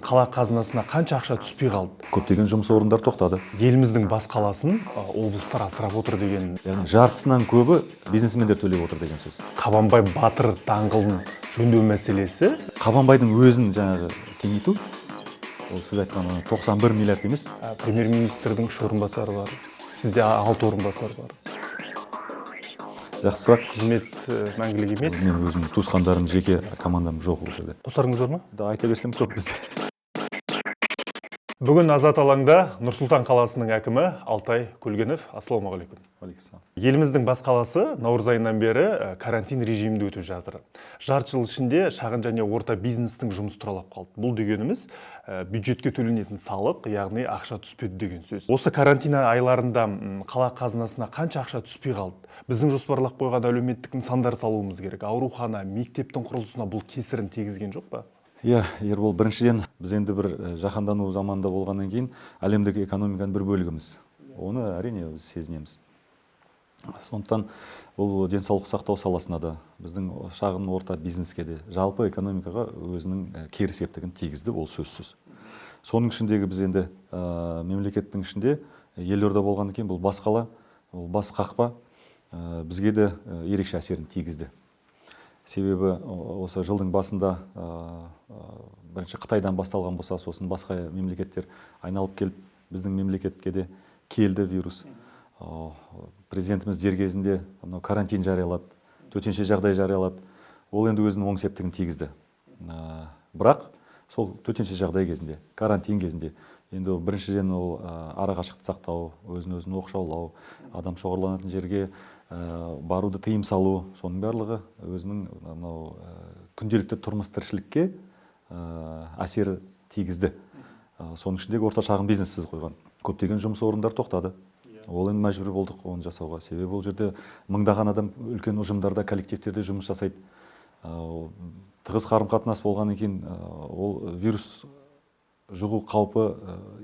Қала қазынасына қанша ақша түспей қалды? Көптеген жұмыс орындары тоқтады. Еліміздің бас қаласын облыстар асырап отыр деген. Яғни жартысынан көбі бизнесмендер төлеп отыр деген сөз. Қабанбай Батыр даңғылын жөндеу мәселесі. Қабанбайдың өзін жаңағы кеңейту, ол сіз айтқан 91 миллиард емес. Премьер-министрдің 3 орынбасары бар. Сізде 6 орынбасар бар. Жақсы сұрақ. Қызмет мәңгілік емес. Мен өзім туысқандарым, жеке командам жоқ ол жерде. Қосарыңыз бар ма? Да, айта берсем көп бізде. Бүгін Азат алаңда Нұр-Сұлтан қаласының әкімі Алтай Көлгенов. Ассалаумағалейкум. Еліміздің бас қаласы наурыз айынан бері карантин режимінде өтіп жатыр. Жарты жыл ішінде шағын және орта бизнестің жұмысы тұралап қалды. Бұл дегеніміз бюджетке төленетін салық, яғни ақша түспеді деген сөз. Осы карантин айларында қала қазынасына қанша ақша түспей қалды? Біздің жоспарлап қойған әлеуметтік нысандар салуымыз керек. Аурухана, мектептің құрылысына бұл кесірін тигізген жоқ па? Иә, Ербол, біріншіден біз енді бір жаһандану заманында болғаннан кейін әлемдік экономиканың бір бөлігіміз. Оны әрине сезінеміз. Сондықтан бұл денсаулық сақтау саласына да, біздің шағын орта бизнеске де, жалпы экономикаға өзінің кері септігін тигізді, ол сөзсіз. Соның ішіндегі біз енді мемлекеттің ішінде елорда болғаннан кейін бұл бас қала, ол бас қақпа бізге де ерекше әсерін тигізді. Себебі осы жылдың басында бірінші Қытайдан басталған болса, сосын басқа мемлекеттер айналып келіп, біздің мемлекетке де келді вирус. Президентіміз дер кезінде карантин жариялады, төтенше жағдай жариялады. Ол енді өзінің оң септігін тигізді. Бірақ сол төтенше жағдай кезінде, карантин кезінде, енді біріншіден ол арақашықтықты сақтау, өзін оқшаулау, адам шоғырланатын жерге баруды тыйым салу, соның барлығы өзінің күнделікті тұрмыс тіршілікке әсері тигізді. Соның ішіндегі орта шағын бизнессіз қойған. Көптеген жұмыс орындар тоқтады. Ол енді мәжбүр болдық оны жасауға. Себебі ол жерде мыңдаған адам үлкен ұжымдарда, коллективтерде жұмыс жасайды. Тығыз қарым-қатынас болғаннан кейін ол вирус жұғу қаупі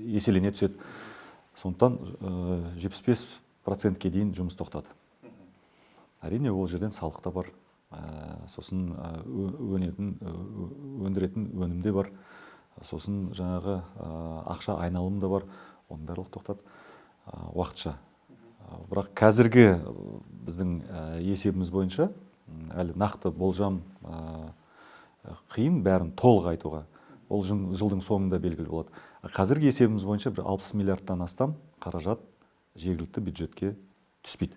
еселене түседі. Сондықтан 75%-ке дейін жұмыс тоқтады. Әрине ол жерден салық та бар, сосын өндіретін өнім де бар, сосын жаңағы ақша айналым да бар, оның барлығы тоқтады уақытша. Бірақ қазіргі біздің есебіміз бойынша әлі нақты болжам қиын, бәрін толық айтуға. Ол жылдың соңында белгілі болады. Қазіргі есебіміз бойынша 60 миллиардтан астам қаражат жергілікті бюджетке түспейді.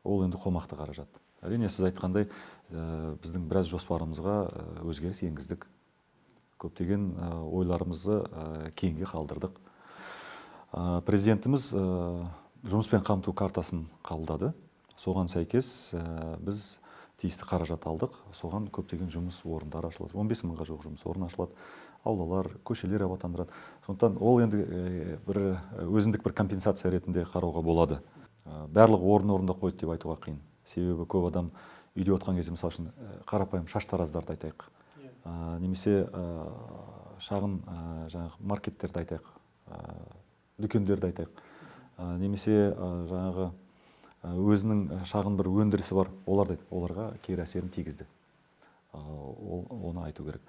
Ол енді қомақты қаражат. Әрине сіз айтқандай біздің біраз жоспарымызға өзгеріс енгіздік. Көптеген ойларымызды кейінге қалдырдық. Президентіміз жұмыспен қамту картасын қабылдады. Соған сәйкес біз тиісті қаражат алдық. Соған көптеген жұмыс орындары ашылады. 15 мыңға жоқ жұмыс орны ашылады. Аулалар, көшелер абаттандырады. Сондықтан ол енді өзіндік бір компенсация ретінде қарауға болады. Барлық орында қойды деп айтуға қиын. Себебі көп адам үйде отқан кезде, мысалы үшін, қарапайым шаштараздарды айтайық. Немесе шағын маркеттерді айтайық, дүкендерді айтайық. Немесе жаңағы өзінің шағын бір өндірісі бар, оларға кері әсерін тигізді. Оны айту керек.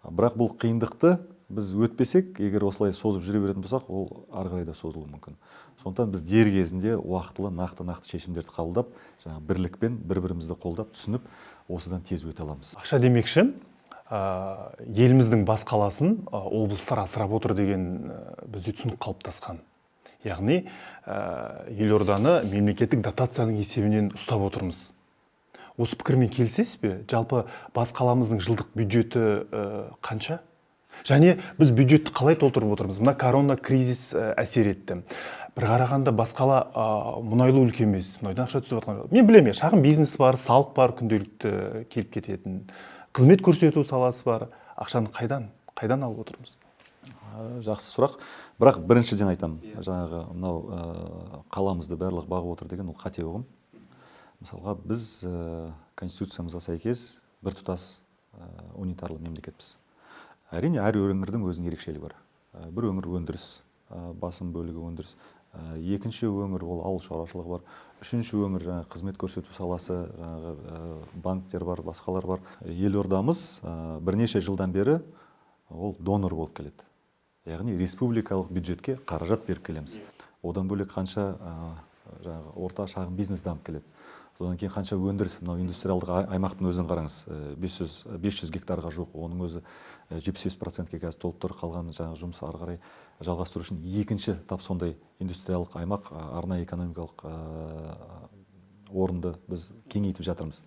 Бірақ бұл қиындықты біз өтпесек, егер осылай созып жүре беретін болсақ, ол ары қарай да созылуы мүмкін. Сондықтан біз дер кезінде уақытылы нақты шешімдерді қабылдап, бірлікпен бір-бірімізді қолдап, түсініп, осыдан тез өте аламыз. Ақша демекші, еліміздің бас қаласын облыстар асырап отыр деген бізде түсінік қалыптасқан. Яғни, елорданы мемлекеттік дотацияның есебінен ұстап отырмыз. Осы пікірмен келісесіз бе? Жалпы бас қаламыздың жылдық бюджеті қанша? Және біз бюджетті қалай толтырып отырмыз? Мына корона кризис әсер етті. Бір қарағанда бас қала мұнайлы өлке емес, мұнайдан ақша түсіп жатқан. Мен білемін, шағын бизнес бар, салық бар, күнделікті келіп кететін. Қызмет көрсету саласы бар. Ақшаны қайдан алып отырмыз? Жақсы сұрақ. Бірақ біріншіден айтамын, жаңағы мынау қаламызды барлық бағып отыр деген ол қате ұғым. Мысалға, біз конституциямызға сәйкес біртұтас унитарлы мемлекетпіз. Әрине, әр өңірдің өзінің ерекшелігі бар. Бір өңір өндіріс, басым бөлігі өндіріс. Екінші өңір ол ауыл шаруашылығы бар. Үшінші өңір қызмет көрсету саласы, банктер бар, басқалар бар. Елордамыз бірнеше жылдан бері ол донор болып келеді. Яғни республикалық бюджетке қаражат беріп келеміз. Одан бөлек қанша жаңағы орта шағын бизнес дамып келеді. Содан кейін қанша өндіріс, мынау индустриалдық аймақтың өзін қараңыз, 500 гектарға жоқ, оның өзі 75%-ке қазір толып тұр, қалған жаңағы жұмыс ары қарай жалғастыру үшін екінші тап сондай индустриялық аймақ, арнайы экономикалық орынды біз кеңейтіп жатырмыз.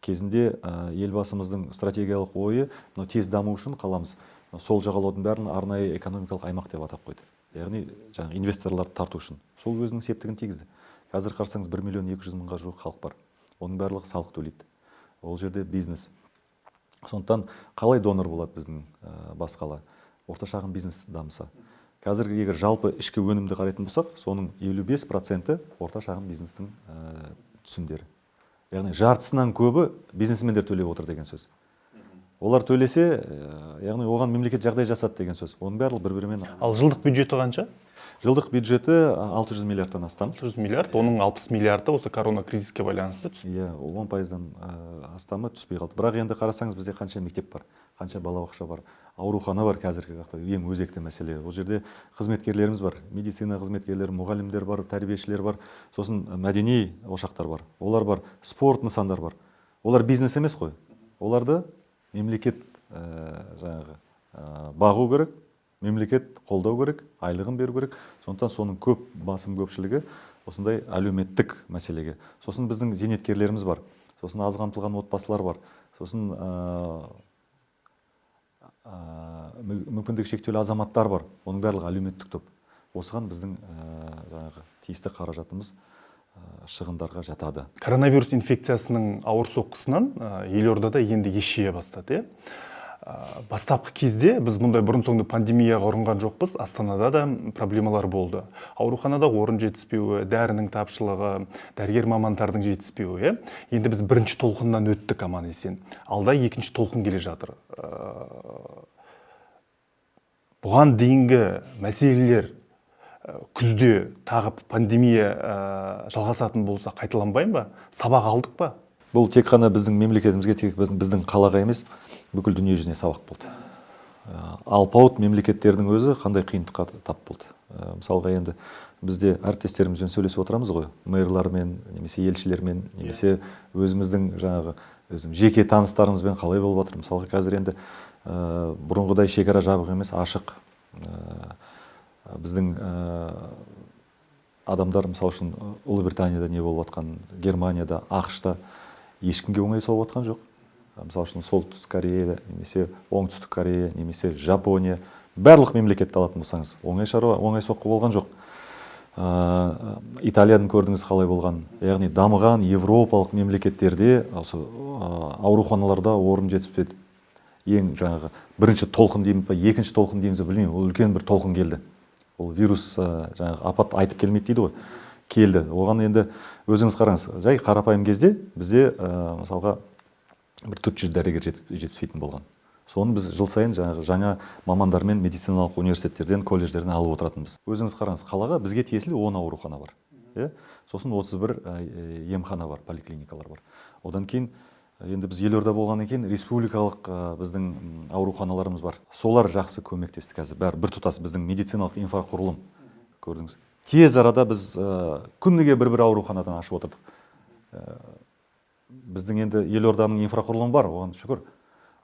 Кезінде елбасымыздың стратегиялық ойы, мынау тез даму үшін қаламыз сол жағалаудың бәрін арнайы экономикалық аймақ деп атап қойды. Яғни жаңағы инвесторларды тарту үшін. Сол өзінің септігін тигізді. Қазір қарсаңыз 1 миллион 200 мыңға жуық халық бар. Оның барлығы салық төлейді. Ол жерде бизнес. Сондықтан қалай донор болады біздің бас қала? Орта шағын бизнес дамыса. Қазір егер жалпы ішкі өнімді қарайтын болсақ, соның 55% орта шағын бизнестің түсімдері. Яғни жартысынан көбі бизнесмендер төлеп отыр деген сөз. Олар төлесе, яғни оған мемлекет жағдай жасады деген сөз. Оның барлығы бір-бірімен. Ал жылдық бюджеті қанша? Жылдық бюджеті 600 миллиардтан астам. 600 миллиард, оның 60 миллиарды осы корона кризиске байланысты түсіп. Иә, 10%-дан астамы түспей қалды. Бірақ енді қарасаңыз, бізде қанша мектеп бар, қанша балабақша бар, аурухана бар қазіргі уақытта, ең өзекті мәселе. Ол жерде қызметкерлеріміз бар, медицина қызметкерлері, мұғалімдер бар, тәрбиешілер бар, сосын мәдени ошақтар бар, олар бар, спорт нысандар бар. Олар бизнес емес қой. Оларды мемлекет жаңағы бағу керек, мемлекет қолдау керек, айлығын беру керек. Сондықтан соның басым көпшілігі осындай әлеуметтік мәселеге. Сосын біздің зейнеткерлеріміз бар, сосын аз қамтылған отбасылар бар, сосын мүмкіндігі шектеулі азаматтар бар. Оның барлығы әлеуметтік топ. Осыған біздің жаңағы тиісті қаражатымыз шығындарға жатады. Коронавирус инфекциясының ауыр соққысынан елордада енді еш жия бастады. Бастапқы кезде біз мұндай бұрын-соңды пандемияға ұрынған жоқпыз. Астанада да проблемалар болды. Ауруханада орын жетіспеуі, дәрінің тапшылығы, дәрігер мамандардың жетіспеуі. Енді біз бірінші толқыннан өттік аман есен. Алда екінші толқын келе жатыр. Бұған дейінгі мәселелер күзде тағы пандемия жалғасатын болса қайталанбай ма? Сабақ алдық па? Бұл тек қана біздің мемлекетімізге, тек біздің қалаға емес, бүкіл дүние жүзіне сабақ болды. Алпауыт мемлекеттердің өзі қандай қиындыққа тап болды. Мысалға енді бізде әріптестерімізбен сөйлесіп отырамыз ғой, мэрлармен, немесе елшілермен, немесе өзіміздің жаңағы жеке таныстарымызбен қалай болып жатыр. Мысалға қазір енді бұрынғыдай шекара жабық емес, ашық. Біздің адамдар, мысалы үшін, Ұлыбританияда не болып жатқан, Германияда, ақш-та ешкімге оңай соғып жатқан жоқ. Мысалы үшін, Солтүстік Корея, немесе Оңтүстік Корея, немесе Жапония, барлық мемлекетті алатын болсаңыз, оңай шаруа, оңай соққы болған жоқ. Италияны көрдіңіз қалай болған. Яғни дамыған европалық мемлекеттерде осы ауруханаларда орын жетіспеді. Ең жаңағы бірінші толқын дейміз ба, екінші толқын дейміз ба, білмеймін, ол үлкен бір толқын келді. Ол вирус жаңағы апат айтып келмейді дейді ғой. Келді. Оған енді өзіңіз қараңыз, жай қарапайым кезде бізде мысалға бір 400 дәрігер жетіспейтін болған. Соны біз жыл сайын жаңа мамандармен медициналық университеттерден, колледждерден алып отыратынбыз. Өзіңіз қараңыз, қалаға бізге тиесілі 10 аурухана бар. Сосын 31 емхана бар, поликлиникалар бар. Одан кейін енді біз елорда болғаннан кейін республикалық біздің ауруханаларымыз бар. Солар жақсы көмектесті қазір. Бәрі бір тұтас біздің медициналық инфрақұрылым. Көрдіңіз. Тез арада біз күніге бір ауруханадан ашып отырдық. Біздің енді елорданың инфрақұрылымы бар, оған шүкір.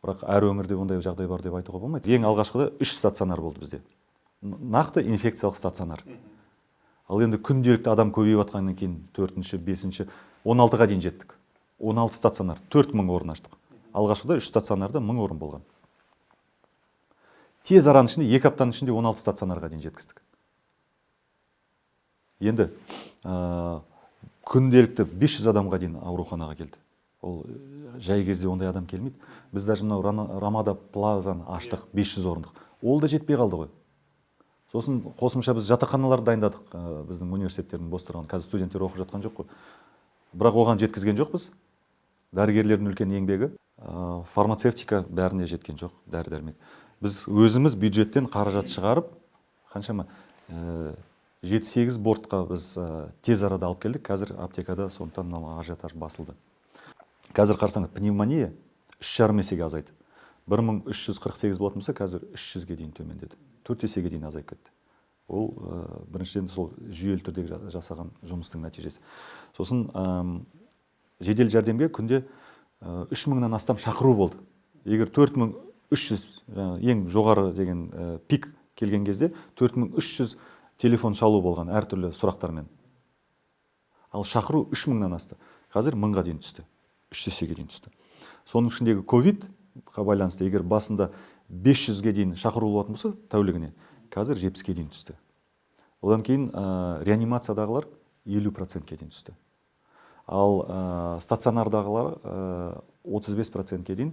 Бірақ әр өңірде ондай жағдай бар деп айтуға болмайды. Ең алғашқыда 3 стационар болды бізде. Нақты инфекциялық стационар. Ал енді күнделікті адам көбейіп жатқаннан кейін 4-ші, 5-ші, 16-ға дейін жеттік. 16 стационар, 4000 орын аштық. Алғашқыда 3 стационарда 1000 орын болған. Тез араның ішінде 2 аптаның ішінде 16 стационарға дейін жеткіздік. Енді күнделікті 500 адамға дейін ауруханаға келді. Ол жай кезде ондай адам келмейді. Біз даже мынау Рамада Плазаны аштық 500 орындық. Ол да жетпей қалды ғой. Сосын қосымша біз жатақханаларды дайындадық. Біздің университеттердің бос тұрған. Қазір студенттер оқып жатқан жоқ қой. Бірақ оған жеткізген жоқпыз. Дәрігерлердің үлкен еңбегі, фармацевтика бәріне жеткен жоқ, дәрі-дәрмек. Біз өзіміз бюджеттен қаражат шығарып, қаншама 7-8 бортқа біз тез арада алып келдік. Қазір аптекада сондықтан ажиотаж басылды. Қазір қарсаңыз, пневмония 3,5 есеге азайды. 1348 болатын болса, қазір 300-ге дейін төмендеді. 4 есеге дейін азайып кетті. Ол біріншіден сол жүйелі түрде жасаған жұмыстың нәтижесі. Сосын жедел жәрдемге күнде 3000-нан астам шақыру болды. Егер 4300 ең жоғары деген пик келген кезде 4300 телефон шалу болған әртүрлі сұрақтармен. Ал шақыру 3000-нан асты. Қазір 1000-ға дейін түсті. 3 есеге дейін түсті. Соның ішіндегі ковидқа байланысты егер басында 500-ге дейін шақыру болатын болса тәулігіне, қазір 70-ге дейін түсті. Одан кейін реанимациядағылар 50%-ке дейін түсті. Ал стационардағылар 35%-ке дейін,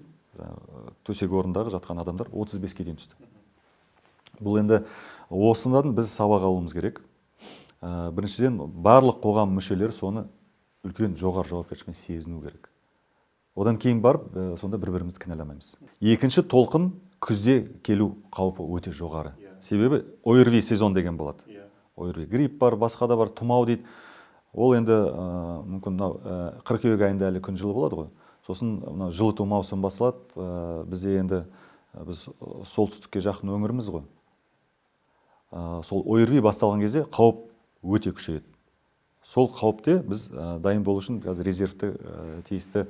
төсек орындағы жатқан адамдар 35-ке дейін түсті. Бұл енді осыдан біз сабақ алуымыз керек. Біріншіден барлық қоғам мүшелері соны үлкен жоғары жауапкершілікпен сезіну керек. Одан кейін барып, сонда бір-бірімізді кінәламаймыз. Екінші толқын күзде келу қаупі өте жоғары. Себебі ОРВИ сезон деген болады. ОРВИ грипп бар, басқа да бар, тұмау дейді. Ол енді мүмкін қыркүйек айында әлі күн жылы болады ғой. Сосын жылыту маусым басылады. Бізде енді біз солтүстікке жақын өңіріміз ғой. Сол ОРВИ басталған кезде қауіп өте күшейеді. Сол қауіпте біз дайын болу үшін қазір резервті тиісті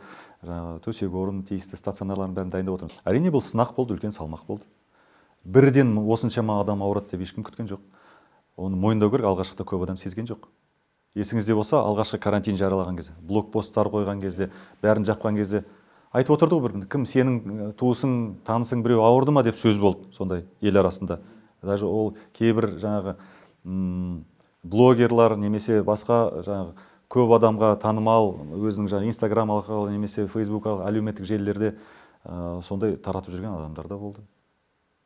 төсек орын, тиісті стационарлардың бәрін дайындап отырмыз. Әрине бұл сынақ болды, үлкен салмақ болды. Бірден осыншама адам ауырады деп ешкім күткен жоқ. Оны мойындау керек, алғашқыда көп адам сезген жоқ. Есіңізде болса, алғашқы карантин жариялаған кезде, блокпосттар қойған кезде, бәрін жапқан кезде айтып отырды ғой, кім сенің туысың, танысың біреу ауырды ма деп сөз болды сондай ел арасында. Даже ол кейбір жаңағы блогерлар немесе басқа жаңағы көп адамға танымал өзінің жаңағы Инстаграм арқылы немесе Фейсбук әлеуметтік желілерде сондай таратып жүрген адамдар да болды.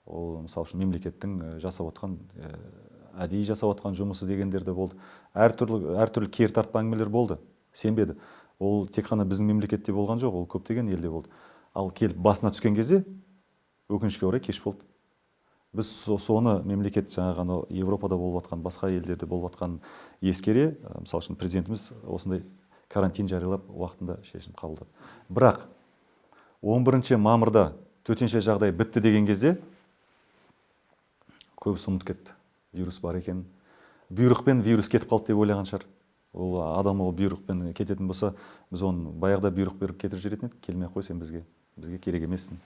Ол мысалы үшін мемлекеттің жасап отқан әдейі жасап отқан жұмысы дегендер де болды. Әртүрлі кер тартпа әңгімелер болды. Сенбеді. Ол тек қана біздің мемлекетте болған жоқ, ол көптеген елде болды. Ал келіп басына түскен кезде өкінішке орай кеш болды. Біз соны мемлекет жаңағы Европада болып жатқан, басқа елдерде болып жатқан ескере, мысалы үшін президентіміз осындай карантин жариялап уақытында шешім қабылдады. Бірақ 11 мамырда төтенше жағдай бітті деген кезде көбісі ұмытып кетті. Вирус бар екен. Бұйрықпен вирус кетіп қалды деп ойлаған шығар. Ол адам ол бұйрықпен кететін болса, біз оны баяғыда бұйрық беріп кетіріп жіберетін едік, келмей ақ қой сен бізге керек емессің.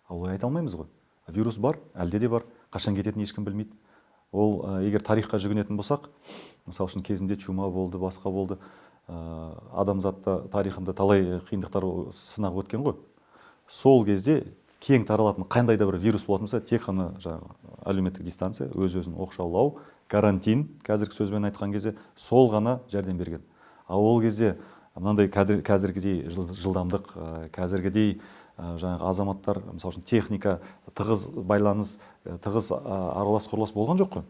Олай айта алмаймыз ғой. Вирус бар, әлде де бар, қашан кететінін ешкім білмейді. Ол егер тарихқа жүгінетін болсақ, мысалы үшін кезінде чума болды, басқа болды, адамзатта тарихында талай қиындықтар сынақ өткен ғой. Сол кезде кең таралатын қандай да бір вирус болатын болса, тек қана әлеуметтік дистанция, өз-өзін оқшаулау, карантин, қазіргі сөзбен айтқан кезде сол ғана жәрдем берген. Ал ол кезде мынандай қазіргідей жылдамдық, қазіргідей жаңағы азаматтар, мысалы үшін техника, тығыз байланыс, тығыз аралас құрлас болған жоқ қой.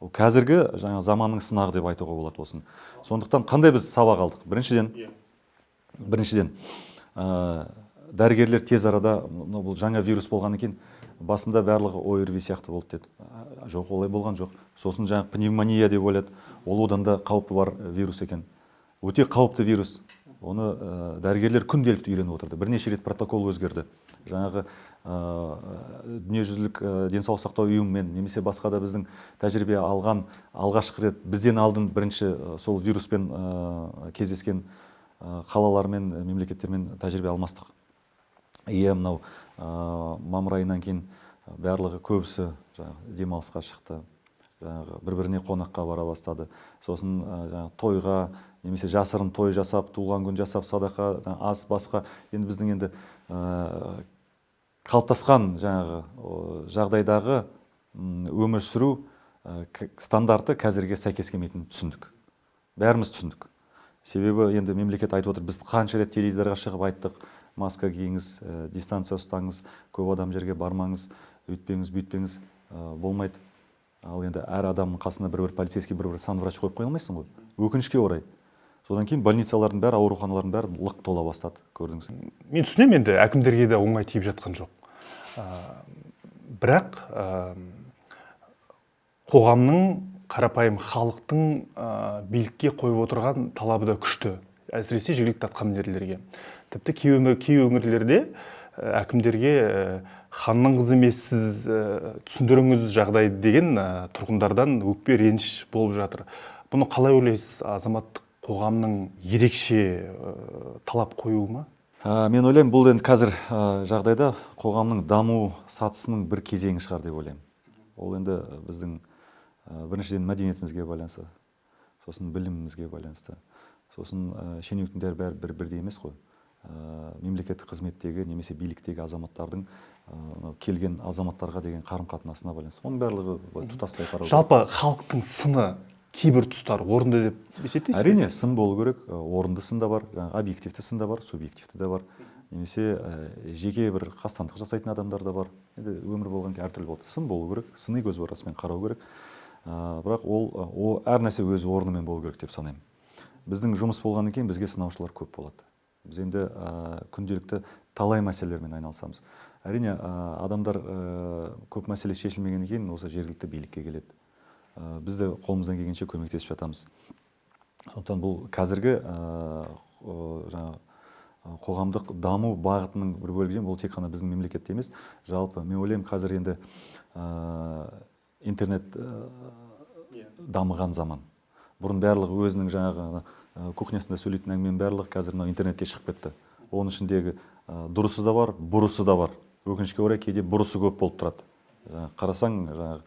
Ол қазіргі жаңағы заманның сынағы деп айтуға болады осын. Сондықтан қандай біз сабақ алдық? Біріншіден дәрігерлер тез арада бұл жаңа вирус болған екен, басында барлығы ОРВИ сияқты болды деді. Жоқ, олай болған жоқ. Сосын жаңағы пневмония деп ойлады. Ол одан да қаупі бар вирус екен. Өте қауіпті вирус. Оны дәрігерлер күнделікті үйреніп отырды. Бірнеше рет протокол өзгерді. Жаңағы дүниежүзілік денсаулық сақтау ұйымымен немесе басқа да біздің тәжірибе алған алғашқы рет бізден алдын бірінші сол вируспен кездескен қалалармен, мемлекеттермен тәжірибе алмастық. Мынау мамыр айынан кейін барлығы көбісі демалысқа шықты. Бір-біріне қонаққа бара бастады. Сосын тойға немесе жасырын той жасап, туылған күн жасап, садақа, ас басқа. Енді біздің енді қалыптасқан жағдайдағы өмір сүру стандарты қазірге сәйкес келмейтінін түсіндік. Бәріміз түсіндік. Себебі енді мемлекет айтып отыр, біз қанша рет теледидарға шығып айттық, маска киіңіз, дистанция ұстаңыз, көп адам жерге бармаңыз, өйтпеңіз, бүйтпеңіз, болмайды. Ал енді әр адамның қасына бір-бір полицейский, бір-бір санврач қойып қоя алмайсың ғой. Өкінішке орай. Содан кейін больницалардың бәрі, ауруханалардың бәрі лық тола бастады, көрдіңіз. Мен түсінемін, енді әкімдерге де оңай тиіп жатқан жоқ. Бірақ қоғамның, қарапайым халықтың билікке қойып отырған талабы да күшті. Әсіресе жергілікті атқамінерлерге. Тіпті кей өңірлерде әкімдерге ханның қызы емессіз, түсіндіріңіз жағдайды деген тұрғындардан өкпе реніш болып жатыр. Бұны қалай ойлайсыз? Азаматтық қоғамның ерекше талап қоюы ма? Мен ойлаймын, бұл енді қазір жағдайда қоғамның даму сатысының бір кезеңі шығар деп ойлаймын. Ол енді біздің біріншіден мәдениетімізге байланысты, сосын білімімізге байланысты, сосын шенеуніктер бәрі бірдей емес қой. Мемлекеттік қызметтегі немесе биліктегі азаматтардың келген азаматтарға деген қарым-қатынасына байланысты. Оның барлығы тұтастай қарау. Жалпы халықтың сыны кейбір тұстар орынды деп есептейсіз? Әрине, сын болу керек, орынды сын да бар, объективті сын да бар, субъективті де бар. Немесе жеке бір қастандық жасайтын адамдар да бар. Енді өмір болған кейін әртүрлі болды. Сын болу керек, сыни көзқарасымен қарау керек. Бірақ ол әр нәрсе өз орнымен болу керек деп санаймын. Біздің жұмыс болғаннан кейін бізге сынаушылар көп болады. Біз енді күнделікті талай мәселелермен айналысамыз. Әрине, адамдар көп мәселе шешілмегеннен кейін осы жергілікті билікке келеді. Біз де қолымыздан келгенше көмектесіп жатамыз. Сондықтан бұл қазіргі қоғамдық даму бағытының бір бөлігі, бұл тек қана біздің мемлекетте емес, жалпы мен ойлаймын, қазір енді интернет дамыған заман. Бұрын барлығы өзінің жаңағы кухнясында сөйлейтін әңгіменің барлығы қазір интернетке шығып кетті. Оның ішіндегі дұрысы да бар, бұрысы да бар. Өкінішке орай кейде бұрысы көп болып тұрады. Қарасаң,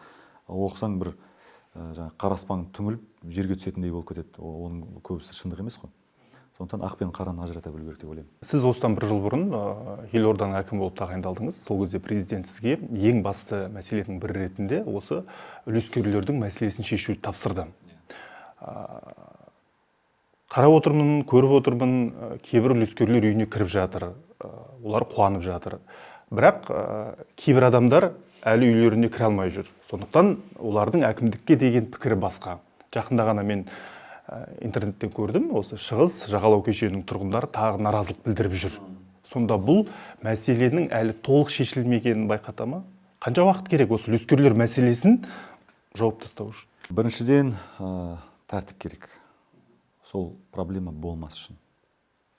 оқысаң бір қараспаң түңіліп жерге түсетіндей болып кетеді. Оның көбісі шындық емес қой. Сондықтан ақ пен қараны ажырата білу керек деп ойлаймын. Сіз осыдан бір жыл бұрын елорданың әкімі болып тағайындалдыңыз. Сол кезде президент сізге ең басты мәселенің бірі ретінде осы үлескерлердің мәселесін шешуді тапсырды. Қарап отырмын, көріп отырмын, кейбір үлескерлер үйіне кіріп жатыр, олар қуанып жатыр. Бірақ кейбір адамдар әлі үйлеріне кіре алмай жүр. Сондықтан олардың әкімдікке деген пікірі басқа. Жақында ғана мен интернеттен көрдім, осы Шығыс жағалау кешенінің тұрғындары тағы наразылық білдіріп жүр. Сонда бұл мәселенің әлі толық шешілмегенін байқата ма? Қанша уақыт керек осы үлескерлер мәселесін жауып тастау үшін? Біріншіден тәртіп керек. Сол проблема болмас үшін.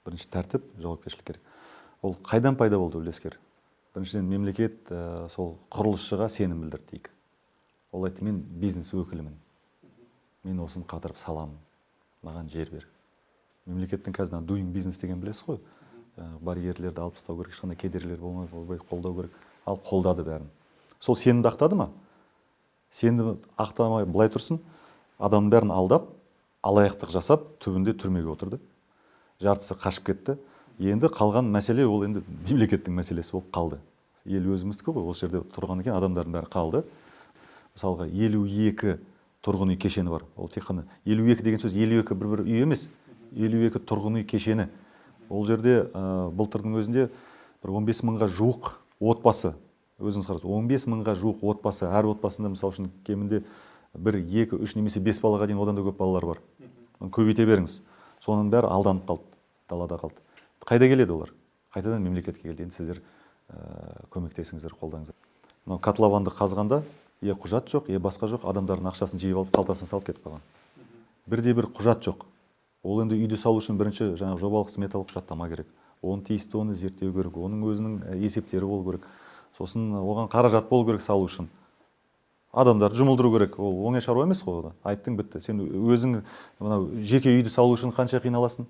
Бірінші тәртіп, жауапкершілік керек. Ол қайдан пайда болды үлескер? Біріншіден мемлекет сол құрылысшыға сенім білдірді дейік. Ол айтты, мен бизнес өкілімін. Мен осыны қатырып саламын. Маған жер бер. Мемлекеттің қазір doing business деген білесіз ғой. Барьерлерді алып тастау керек, ешқандай кедергілер болмай, қолдау керек. Ал қолдады бәрін. Сол сенімді ақтады ма? Сенімді ақтамай былай тұрсын, адамның бәрін алдап, алаяқтық жасап, түбінде түрмеге отырды. Жартысы қашып кетті. Енді қалған мәселе ол енді мемлекеттің мәселесі болып қалды. Ел өзіміздікі ғой, осы жерде тұрғаннан кейін адамдардың бәрі қалды. Мысалға 52 тұрғын үй кешені бар. Ол тек қана 52 деген сөз 52 бір үй емес. 52 тұрғын үй кешені. Ол жерде былтырдың өзінде бір 15 мыңға жуық отбасы, өзіңіз қараңыз, 15 мыңға жуық отбасы, әр отбасында мысалы үшін кемінде 1, 2, 3 немесе 5 балаға дейін одан да көп балалар бар. Көбейте беріңіз. Соның бәрі алданып қалды, далада қалды. Қайда келеді олар? Қайтадан мемлекетке келді. Енді сіздер көмектесіңіздер, қолдаңыздар. Мынау котлованды қазғанда құжат жоқ, басқа жоқ, адамдардың ақшасын жиып алып қалтасына салып кетіп қалған. Бірде-бір құжат жоқ. Ол енді үйді салу үшін бірінші жаңағы жобалық сметалық құжаттама керек. Оны тиісті, оны зерттеу керек, оның өзінің есептері болу керек. Сосын оған қаражат болу керек салу үшін. Адамдарды жұмылдыру керек. Ол оңай шаруа емес қой. Айттың, бітті. Сен өзің мынау жеке үйді салу үшін қанша қиналасың?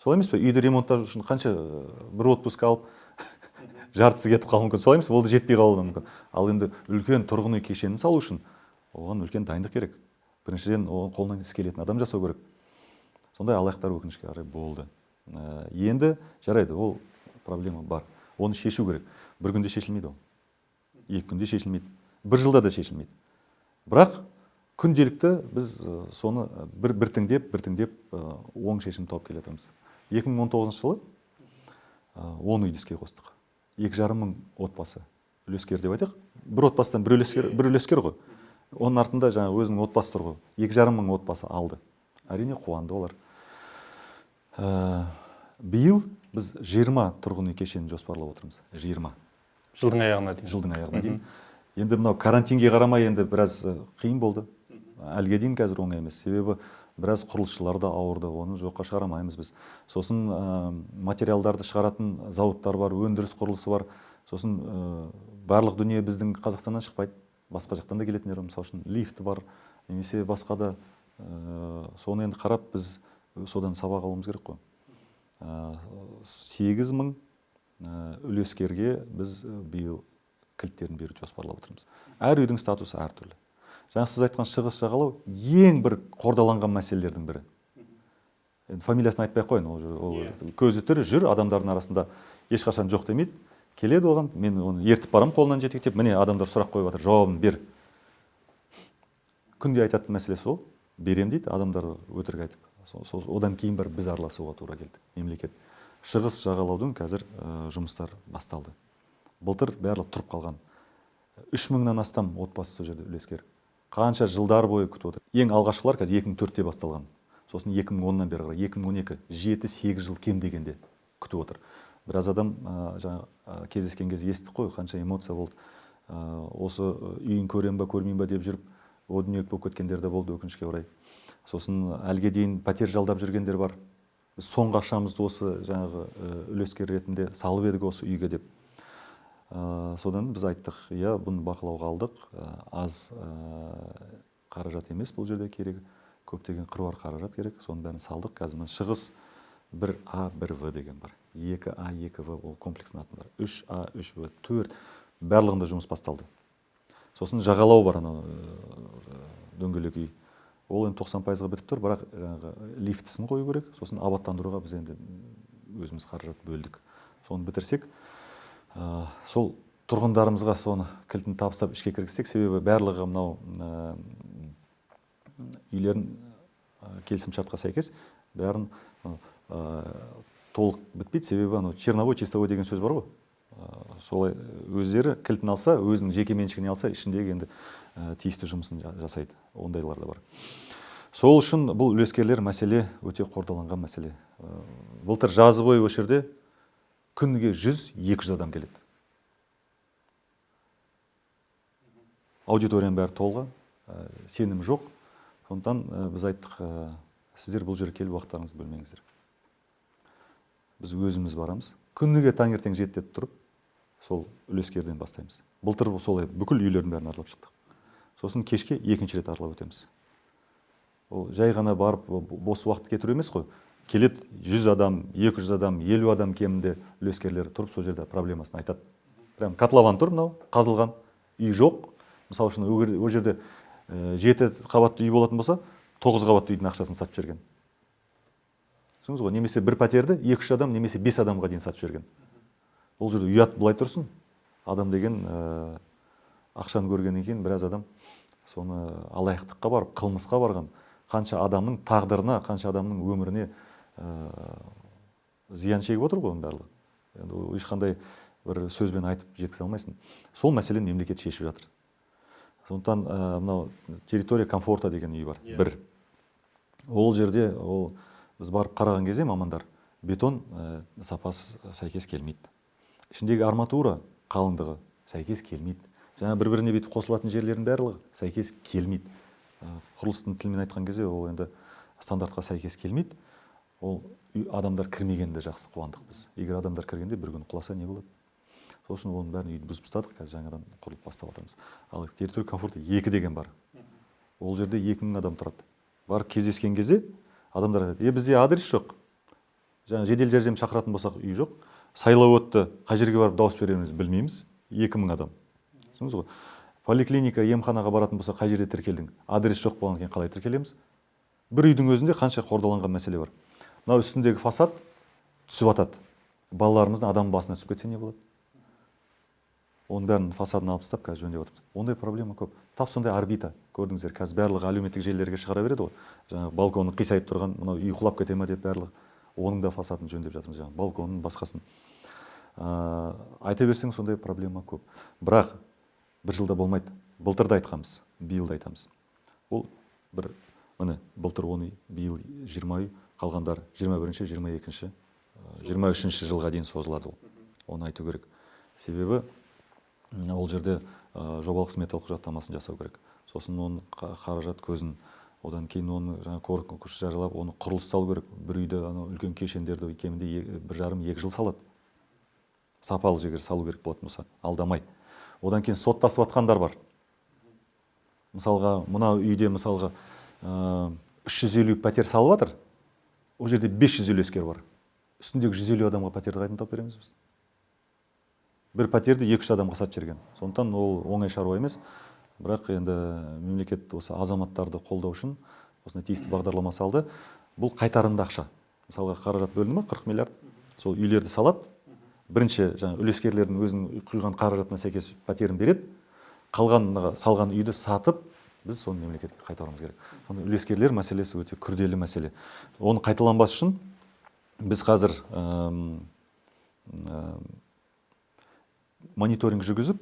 Солай емес пе? Үйді ремонттау үшін қанша бір отпуск алып жартысы кетіп қалуы мүмкін. Солай емес пе? Ол да жетпей қалуы мүмкін. Ал енді үлкен тұрғын үй кешенін салу үшін оған үлкен дайындық керек. Біріншіден оған қолынан іс келетін адам жасау керек. Сондай алаяқтар өкінішке қарай болды. Енді жарайды, ол проблема бар. Оны шешу керек. Бір күнде шешілмейді ол. 2 күнде шешілмейді. 1 жылда да шешілмейді. Бірақ күнделікті біз соны біртіндеп оң шешім тауып келе жатырмыз. 2019 жылы 10 үйді іске қостық. 2,5 мың отбасы үлескер деп айтайық. Бір отбасыдан бір үлескер ғой. Оның артында жаңа өзінің отбасы тұр ғой. 2,5 мың отбасы алды. Әрине қуанды олар. Биыл біз 20 тұрғын үй кешенін жоспарлап отырмыз. 20. Жылдың аяғына дейін. Жылдың аяғына дейін. Енді мынау карантинге қарамай енді біраз қиын болды. Әлге дейін қазір оңай емес. Себебі біраз құрылысшылар да ауырды, оны жоққа шығарамаймыз біз. Сосын материалдарды шығаратын зауыттар бар, өндіріс құрылысы бар. Сосын барлық дүние біздің Қазақстаннан шықпайды, басқа жақтан да келетіндер, мысалы үшін лифт бар, немесе басқа да. Соны енді қарап біз содан сабақ алуымыз керек қой. 8.000 үлескерге біз биыл кілттерін беруді жоспарлап отырмыз. Әр үйдің статусы әртүрлі. Жаңа сіз айтқан шығыс жағалау ең бір қордаланған мәселелердің бірі. Фамилиясын айтпай ақ қойын, ол көзі тірі жүр, адамдардың арасында ешқашан жоқ демейді. Келеді оған, мен оны ертіп барам қолынан жетектеп, міне адамдар сұрақ қойып жатыр, жауабын бер. Күнде айтатын мәселе сол, берем дейді, адамдар өтірік айтып. Одан кейін бір біз араласуға тура келді, мемлекет. Шығыс жағалаудың қазір жұмыстар басталды. Былтыр барлық тұрып қалған. 3000-нан астам отбасы сол жерде үлескер. Қанша жылдар бойы күтіп отыр. Ең алғашқылар қазір 2004-те басталған. Сосын 2010-нан бері қарай 2012, 7-8 жыл кем дегенде күтіп отыр. Біраз адам кездескен кезде естіп қой, қанша эмоция болды. Осы үйін көрем ба, көрмейм ба деп жүріп, о дүниелік болып кеткендер де болды, өкінішке орай. Сосын әлге дейін пәтер жалдап жүргендер бар. Біз соңғы ақшамызды осы жаңағы үлескер ретінде салып едік осы үйге деп. Содан біз айттық, иә, бұны бақылауға алдық. Аз қаражат емес бұл жерде керек. Көптеген қыруар қаражат керек. Соның бәрін салдық. Қазір шығыс 1А, 1В деген бар. 2А, 2В ол комплекстің атын бар. 3А, 3В, 4 барлығында жұмыс басталды. Сосын жағалау бар, дөңгелек үй. Ол енді 90%-ға бітіп тұр, бірақ лифтісін қою керек. Сосын абаттандыруға біз енді өзіміз қаражат бөлдік. Соны бітірсек, сол тұрғындарымызға соны кілтін табыстап ішке кіргізсек, себебі барлығы мынау үйлерін келісімшартқа сәйкес бәрін толық бітпейді, себебі черновой, чистовой деген сөз бар ғой. Солай өздері кілтін алса, өзінің жеке меншігіне алса, ішіндегі енді тиісті жұмысын жасайды. Ондайлар да бар. Сол үшін бұл үлескерлер мәселе өте қордаланған мәселе. Былтыр жазы бойы осы жерде күніге 100-200 адам келеді. Аудиторияның бәрі толған, сенім жоқ. Сондықтан біз айттық, сіздер бұл жерге келіп уақыттарыңызды бөлмеңіздер. Біз өзіміз барамыз. Күніге таңертең 7-те тұрып, сол үлескерден бастаймыз. Былтыр солай бүкіл үйлердің бәрін аралап шықтық. Сосын кешке екінші рет аралап өтеміз. Ол жай ғана барып бос уақыт кетіру емес қой. Келеді 100 адам, 200 адам, 50 адам кемінде үлескерлер тұрып, сол жерде проблемасын айтады. Прям котлован тұр, мынау қазылған, үй жоқ. Мысалы үшін ол жерде 7 қабатты үй болатын болса, 9 қабатты үйдің ақшасын сатып жіберген. Түсініңіз ғой, немесе бір пәтерді 2-3 адам, немесе 5 адамға дейін сатып жіберген. Бұл жерде ұят былай тұрсын. Адам деген ақшаны көргеннен кейін біраз адам соны алаяқтыққа барып, қылмысқа барған, қанша адамның тағдырына, қанша адамның өміріне зиян шегіп отыр ғой оның барлығы. Енді ешқандай бір сөзбен айтып жеткізе алмайсың. Сол мәселені мемлекет шешіп жатыр. Сондықтан мынау территория комфорта деген үй бар. Бір. Ол жерде біз барып қараған кезде мамандар бетон сапасы сәйкес келмейді. Ішіндегі арматура қалыңдығы сәйкес келмейді. Жаңа бір-біріне бетіп қосылатын жерлердің барлығы сәйкес келмейді. Құрылыстың тілімен айтқан кезде ол енді стандартқа сәйкес келмейді. Ол адамдар кірмегенде жақсы қуандық біз. Егер адамдар кіргенде бір күн құласа не болады? Сол үшін оның бәрін үйді бұзып тастадық, қазір жаңадан құрылып бастап жатырмыз. Ал территория комфорта 2 деген бар. Ол жерде 2000 адам тұрады. Барып кездескен кезде адамдар айтады, бізде адрес жоқ. Жаңа жедел жәрдем шақыратын болсақ үй жоқ. Сайлау өтті, қай жерге барып дауыс береміз білмейміз. 2000 адам. Түсініңіз ғой? Поликлиника, емханаға баратын болса қай жерде тіркелдің? Адрес жоқ болғаннан кейін қалай тіркелеміз? Бір үйдің өзінде қанша қордаланған мәселе бар. Мынау үстіндегі фасад түсіп атады. Балаларымыздың адам басына түсіп кетсе не болады? Оның бәрін фасадын алып тастап, қазір жөндеп отырмыз. Ондай проблема көп. Тап сондай орбита. Көрдіңіздер, қазір барлығы әлеуметтік желілерге шығара береді ғой. Жаңағы балконы қисайып тұрған, мынау үй құлап кете ме деп барлығы. Оның да фасадын жөндеп жатырмыз, жаңағы балконын, басқасын. Айта берсең сондай проблема көп. Бірақ бір жылда болмайды. Былтыр да айтқанбыз, биыл да айтамыз. Ол бір, міне, былтыр 10 үй, биыл 20 үй, қалғандар 21-ші, 22-ші, 23-ші жылға дейін созылады ол. Оны айту керек. Себебі ол жерде жобалық сметалық құжаттамасын жасау керек. Сосын оның қаражат көзін одан кейін оны жаңа конкурс жариялап оны құрылыс салу керек. Бір үйді анау үлкен кешендерді кемінде 1,5-2 жыл салады. Сапалы жерге салу керек болатын болса, алдамай. Одан кейін соттасып жатқандар бар. Мысалға, мына үйде мысалға 350 пәтер салып жатыр. Ол жерде 500 үлескер бар. Үстіндегі 150 адамға пәтерді қайдан тауып береміз біз? Бір пәтерді 2-3 адамға сатып жіберген. Сондықтан ол оңай шаруа емес. Бірақ енді мемлекет осы азаматтарды қолдау үшін осындай тиісті бағдарлама салды. Бұл қайтарымды ақша. Мысалға қаражат бөлінді ме 40 миллиард. Сол үйлерді салады. Бірінші жаңа үлескерлердің өзінің құйған қаражатына сәйкес пәтерін береді. Қалған салған үйді сатып, біз соны мемлекетке қайтаруымыз керек. Сонда үлескерлер мәселесі өте күрделі мәселе. Оны қайталанбас үшін біз қазір мониторинг жүргізіп,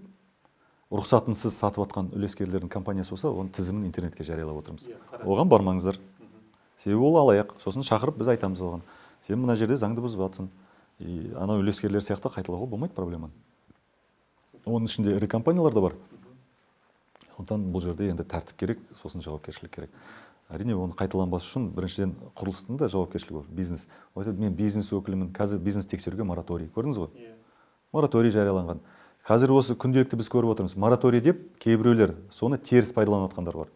рұқсатынсыз сатып жатқан үлескерлердің компаниясы болса, оның тізімін интернетке жариялап отырмыз. Оған бармаңыздар. Себебі ол алаяқ. Сосын шақырып біз айтамыз оған. Сен мына жерде заңды бұзып жатсың. Анау үлескерлер сияқты қайталауға болмайды проблеманы. Оның ішінде ірі компаниялар да бар. Сондықтан бұл жерде енді тәртіп керек, сосын жауапкершілік керек. Әрине оны қайталанбас үшін біріншіден құрылыстың да жауапкершілігі бар. Бизнес. Мен бизнес өкілімін, қазір бизнес тексеруге мораторий. Көрдіңіз ғой? Мораторий жарияланған. Қазір осы күнделікті біз көріп отырмыз. Мораторий деп кейбіреулер соны теріс пайдаланып жатқандар бар.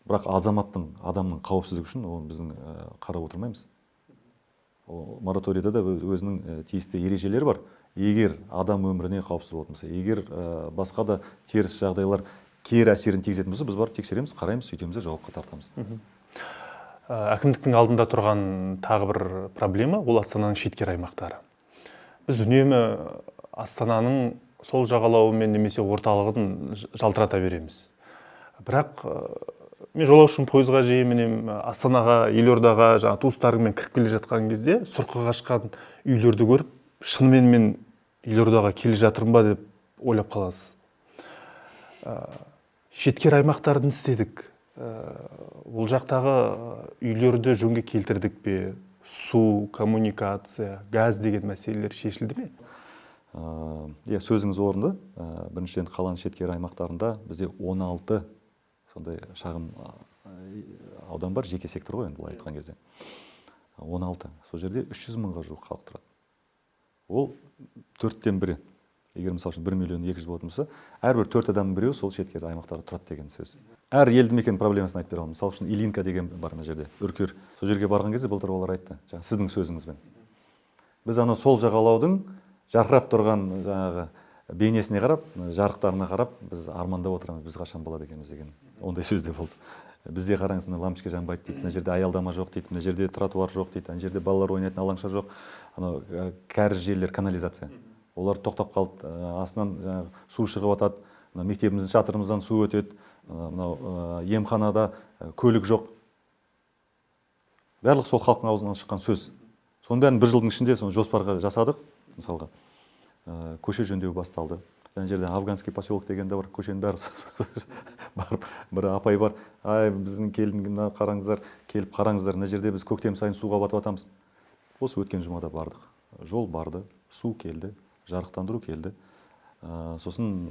Бірақ адамның қауіпсіздігі үшін оны біздің қарап отырмаймыз. Мораторийда да өзінің тиісті ережелері бар. Егер адам өміріне қауіпсіз болатын болса, егер басқа да теріс жағдайлар кері әсерін тигізетін болса, біз барып тексереміз, қараймыз, сөйтеміз, жауапқа тартамыз. Әкімдіктің алдында тұрған тағы бір проблема ол Астананың шеткер аймақтары. Біз үнемі Астананың сол жағалауымен немесе орталығын жалтырата береміз. Бірақ мен жолаушым пойызға жиі мінем, Астанаға, Елордаға, туыстарыңмен кіріп келе жатқан кезде сұрқы қашқан үйлерді көріп, шынымен мен Елордаға келе жатырмын ба деп ойлап қаласыз. Шеткер аймақтарды істедік. Ол жақтағы үйлерді жөнге келтірдік пе? Су, коммуникация, газ деген мәселелер шешілді ме? Сөзіңіз орынды. Біріншіден қаланың шеткер аймақтарында бізде 16 сондай шағын аудан бар, жеке сектор ғой, енді былай айтқан кезде. 16. Сол жерде 300 мыңға жуық халық тұрады. Ол 4-тен бірі. Егер мысалы үшін 1,200,000 болатын болса, әрбір 4 адамның біреуі сол шеткер аймақтарда тұрады деген сөз. Әр елді мекен проблемасын айтып бере аламын. Мысалы үшін Илинка деген бар мына жерде, Үркер. Сол жерге барған кезде былтыр олар айтты, жаңа сіздің сөзіңізбен. Біз ана сол жағалаудың жарқырап тұрған жаңағы бейнесіне қарап, жарықтарына қарап, біз армандап отырамыз, біз қашан болады екенбіз деген. Ондай сөз де болды. Бізде қараңыз, мына лампочка жанбайды дейді, мына жерде аялдама жоқ дейді, мына жерде тротуар жоқ дейді, ана жерде балалар ойнайтын алаңша жоқ, анау кәріз желілер, канализация. Олар тоқтап қалды, астынан су шығып жатады, мектебіміздің шатырымыздан су өтеді, мынау емханада көлік жоқ. Барлық сол халықтың аузынан шыққан сөз. Соның бәрін бір жылдың ішінде жоспарға жасадық, мысалға. Көше жөндеу басталды. Жаңа жерде афганский поселок деген де бар, көшенің бәрі барып, бір апай бар. Біздің келдің, қараңыздар, келіп қараңыздар, мына жерде біз көктем сайын суға батып жатамыз. Осы өткен жұмада бардық. Жол барды, су келді, жарықтандыру келді. Сосын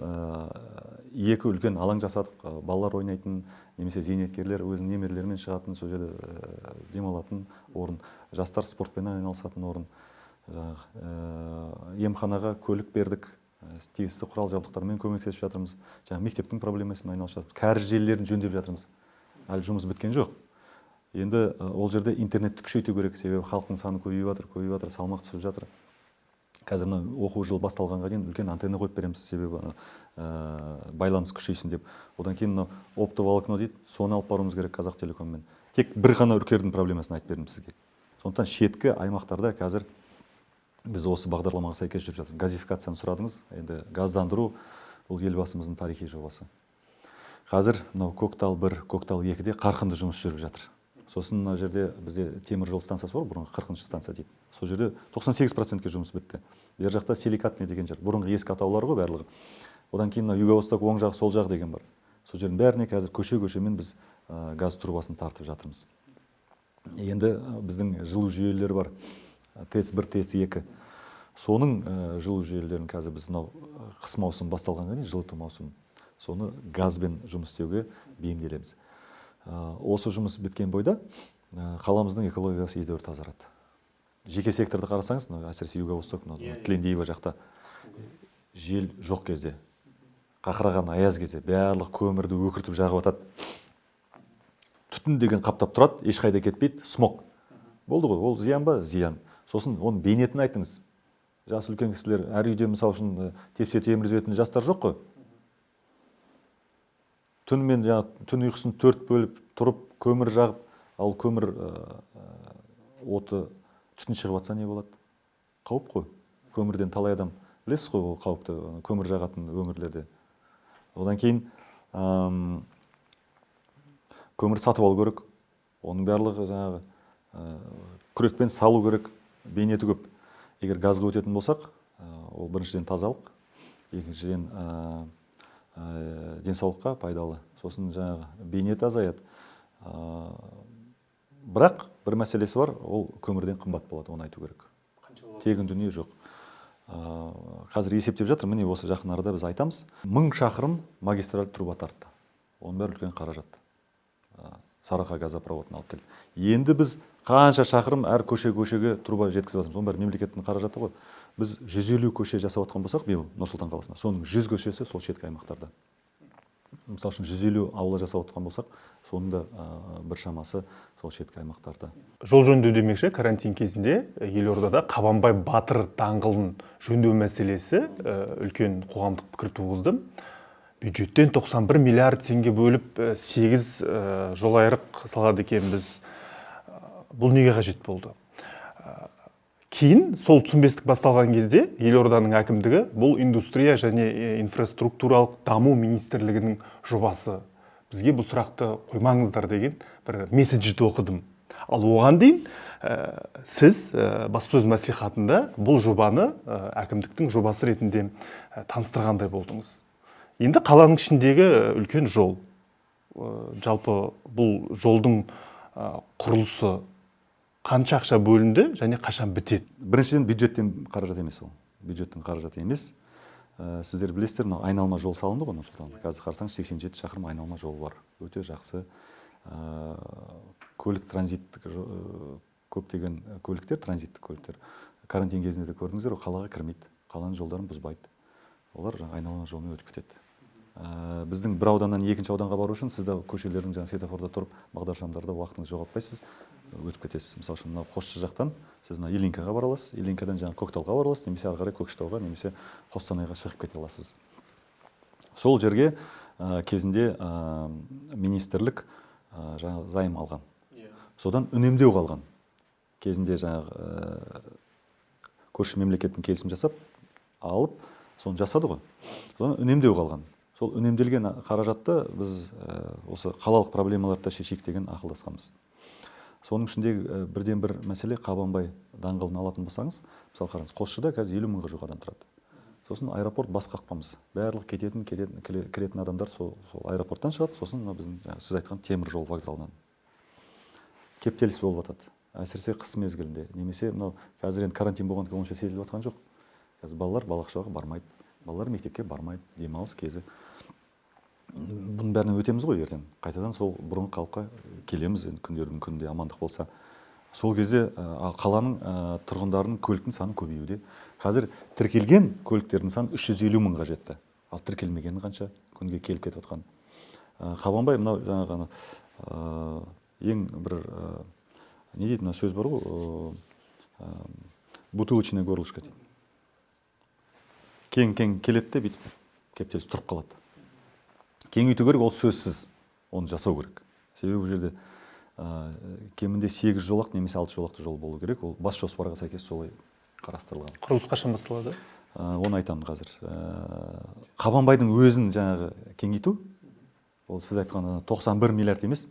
екі үлкен алаң жасадық. Балалар ойнайтын, немесе зейнеткерлер өзінің немерелерімен шығатын, сол жерде демалатын орын, жастар спортпен айналысатын орын. Емханаға көлік бердік, тиісті құрал жабдықтармен көмектесіп жатырмыз. Жаңа мектептің проблемасымен айналысып жатырмыз. Кәріз желілерін жөндеп жатырмыз. Әлі жұмыс біткен жоқ. Енді ол жерде интернетті күшейту керек, себебі халықтың саны көбейіп жатыр, салмақ түсіп жатыр. Қазір оқу жылы басталғанға дейін үлкен антенна қойып береміз, себебі байланыс күшейсін деп. Одан кейін оптоволокно дейді, соны алып баруымыз керек Қазақтелекоммен. Тек бір ғана Үркердің проблемасын айтып бердім сізге. Сондықтан шеткі аймақтарда қазір біз осы бағдарламаға сәйкес жүріп жатырмыз. Газификацияны сұрадыңыз. Енді газдандыру бұл елбасымыздың тарихи жобасы. Қазір Көктал 1, Көктал 2-де қарқынды жұмыс жүріп жатыр. Сосын мына жерде бізде темір жол станциясы бар, бұрынғы 40-шы станция дейді. Сол жерде 98%-ке жұмыс бітті. Бер жақта силикатный деген жер. Бұрынғы ескі атаулар ғой барлығы. Одан кейін юго-восток оң жақ, сол жақ деген бар. Сол жердің бәріне қазір көше-көшемен біз газ трубасын тартып жатырмыз. Енді біздің жылу жүйелері бар. ТЭЦ-1, ТЭЦ-2. Соның жылу жүйелерін қазір біз қыс маусым басталғанға дейін, жылыту маусым, соны газбен жұмыс істеуге бейімделеміз. Осы жұмыс біткен бойда қаламыздың экологиясы едәуір тазарады. Жеке секторды қарасаңыз, әсіресе Юго-Восток, Тілендиева жақта жел жоқ кезде, қақыраған аяз кезде барлық көмірді өкіртіп жағып атады. Түтін деген қаптап тұрады, ешқайда кетпейді, смог. Болды ғой, ол зиян ба? Зиян. Сосын оның бейнетін айтыңыз. Жас үлкен кісілер, әр үйде мысал үшін тепсе темір үзетін жастар жоқ қой. Түнімен түн ұйқысын 4 бөліп тұрып, көмір жағып, ал көмір оты түтін шығып атса не болады? Қауіп қой. Көмірден талай адам, білесіз ғой, ол қауіпті көмір жағатын өңірлерде. Одан кейін көмір сатып алу керек. Оның барлығы жаңағы күрекпен салу керек, бейнеті көп. Егер газға өтетін болсақ, ол біріншіден тазалық, екіншіден денсаулыққа пайдалы. Сосын жаңағы бейнеті азаяды. Бірақ бір мәселесі бар, ол көмірден қымбат болады, оны айту керек. Тегін дүние жоқ. Қазір есептеп жатыр, міне осы жақын арада біз айтамыз. 1000 шақырым магистраль труба тартты. Оның бәрі үлкен қаражат. Сарыарқа газопроводын алып келді. Енді біз қанша шақырым әр көшеге труба жеткізіп жатырмыз. Оның бәрі мемлекеттің қаражаты ғой. Біз 150 көше жасап отқан болсақ, биыл Нұр-Сұлтан қаласында, соның 100 көшесі сол шеткі аймақтарда. Мысалы үшін 150 аула жасап отқан болсақ, соның да бір шамасы сол шеткі аймақтарда. Жол жөндеу демекші, карантин кезінде елордада Қабанбай Батыр даңғылын жөндеу мәселесі үлкен қоғамдық пікір туғызды. Бюджеттен 91 миллиард теңге бөліп 8 жол айрық салады екенбіз. Бұл неге қажет болды? Кейін сол түсінбестік басталған кезде елорданың әкімдігі бұл индустрия және инфраструктуралық даму министрлігінің жобасы. Бізге бұл сұрақты қоймаңыздар деген бір месседжді оқыдым. Ал оған дейін сіз баспасөз мәслихатында бұл жобаны әкімдіктің жобасы ретінде таныстырғандай болдыңыз. Енді қаланың ішіндегі үлкен жол. Жалпы бұл жолдың құрылысы қанша ақша бөлінді және қашан бітеді? Біріншіден бюджеттен қаражат емес ол. Бюджеттің қаражаты емес. Сіздер білесіздер, айналма жол салынды ғой Нұр-Сұлтанда. Қазір қарасаңыз 87 шақырым айналма жол бар. Өте жақсы. Көлік транзиттік көптеген көліктер, транзиттік көліктер. Карантин кезінде де көрдіңіздер, қалаға кірмейді. Қаланың жолдарын бұзбайды. Олар айналма жолмен өтіп кетеді. Біздің бір ауданнан екінші ауданға бару үшін сізді көшелердің жаңа светофорда тұрып, бағдаршамдарда уақытыңыз жоғалтпайсыз, өтіп кетесіз. Мысалы үшін мынау Қосшы жақтан сіз мына Ильинкаға бара аласыз, Ильинкадан жаңа Көкталға бара аласыз, немесе ары қарай Көкшетауға, немесе Қостанайға шығып кете аласыз. Сол жерге кезінде министрлік жаңа займ алған. Содан үнемдеу қалған. Кезінде жаңа көрші мемлекеттің келісім жасап, алып, соны жасады ғой. Содан үнемдеу қалған. Сол үнемделген қаражатты біз осы қалалық проблемаларды шешейік деген ақылдасқанбыз. Соның ішіндегі бірден бір мәселе Қабанбай даңғылын алатын болсаңыз, мысалы қараңыз, Қосшыда қазір 50 мыңға жуық адам тұрады. Сосын аэропорт бас қақпамыз. Барлық кіретін адамдар сол аэропорттан шығады, сосын біздің сіз айтқан темір жол вокзалынан. Кептеліс болып жатады. Әсіресе қыс мезгілінде, немесе мынау қазір енді карантин болған онша сезіліп жатқан жоқ. Қазір балалар балақшаға бармайды, балалар мектепке бармайды, демалыс кезі. Бұның бәрінен өтеміз ғой ертең. Қайтадан сол бұрын қалыпқа келеміз, күндердің күнінде амандық болса. Сол кезде қаланың тұрғындарының көліктің саны көбеюде. Қазір тіркелген көліктердің саны 350 мыңға жетті. Ал тіркелмегені қанша күнге келіп кетіп отқан. Қабанбай мынау жаңағы ең бір не дейді, мына сөз бар ғой, бутылочная горлышко дейді. Кең келеді де бүйтіп кептеліс тұрып қалады. Кеңейту керек, ол сөзсіз, оны жасау керек. Себебі бұл жерде кемінде 8 жолақ немесе 6 жолақты жол болу керек. Ол бас жоспарға сәйкес солай қарастырылған. Құрылыс қашан басталады? Оны айтамын қазір. Қабанбайдың өзін жаңағы кеңейту, ол сіз айтқан 91 миллиард емес,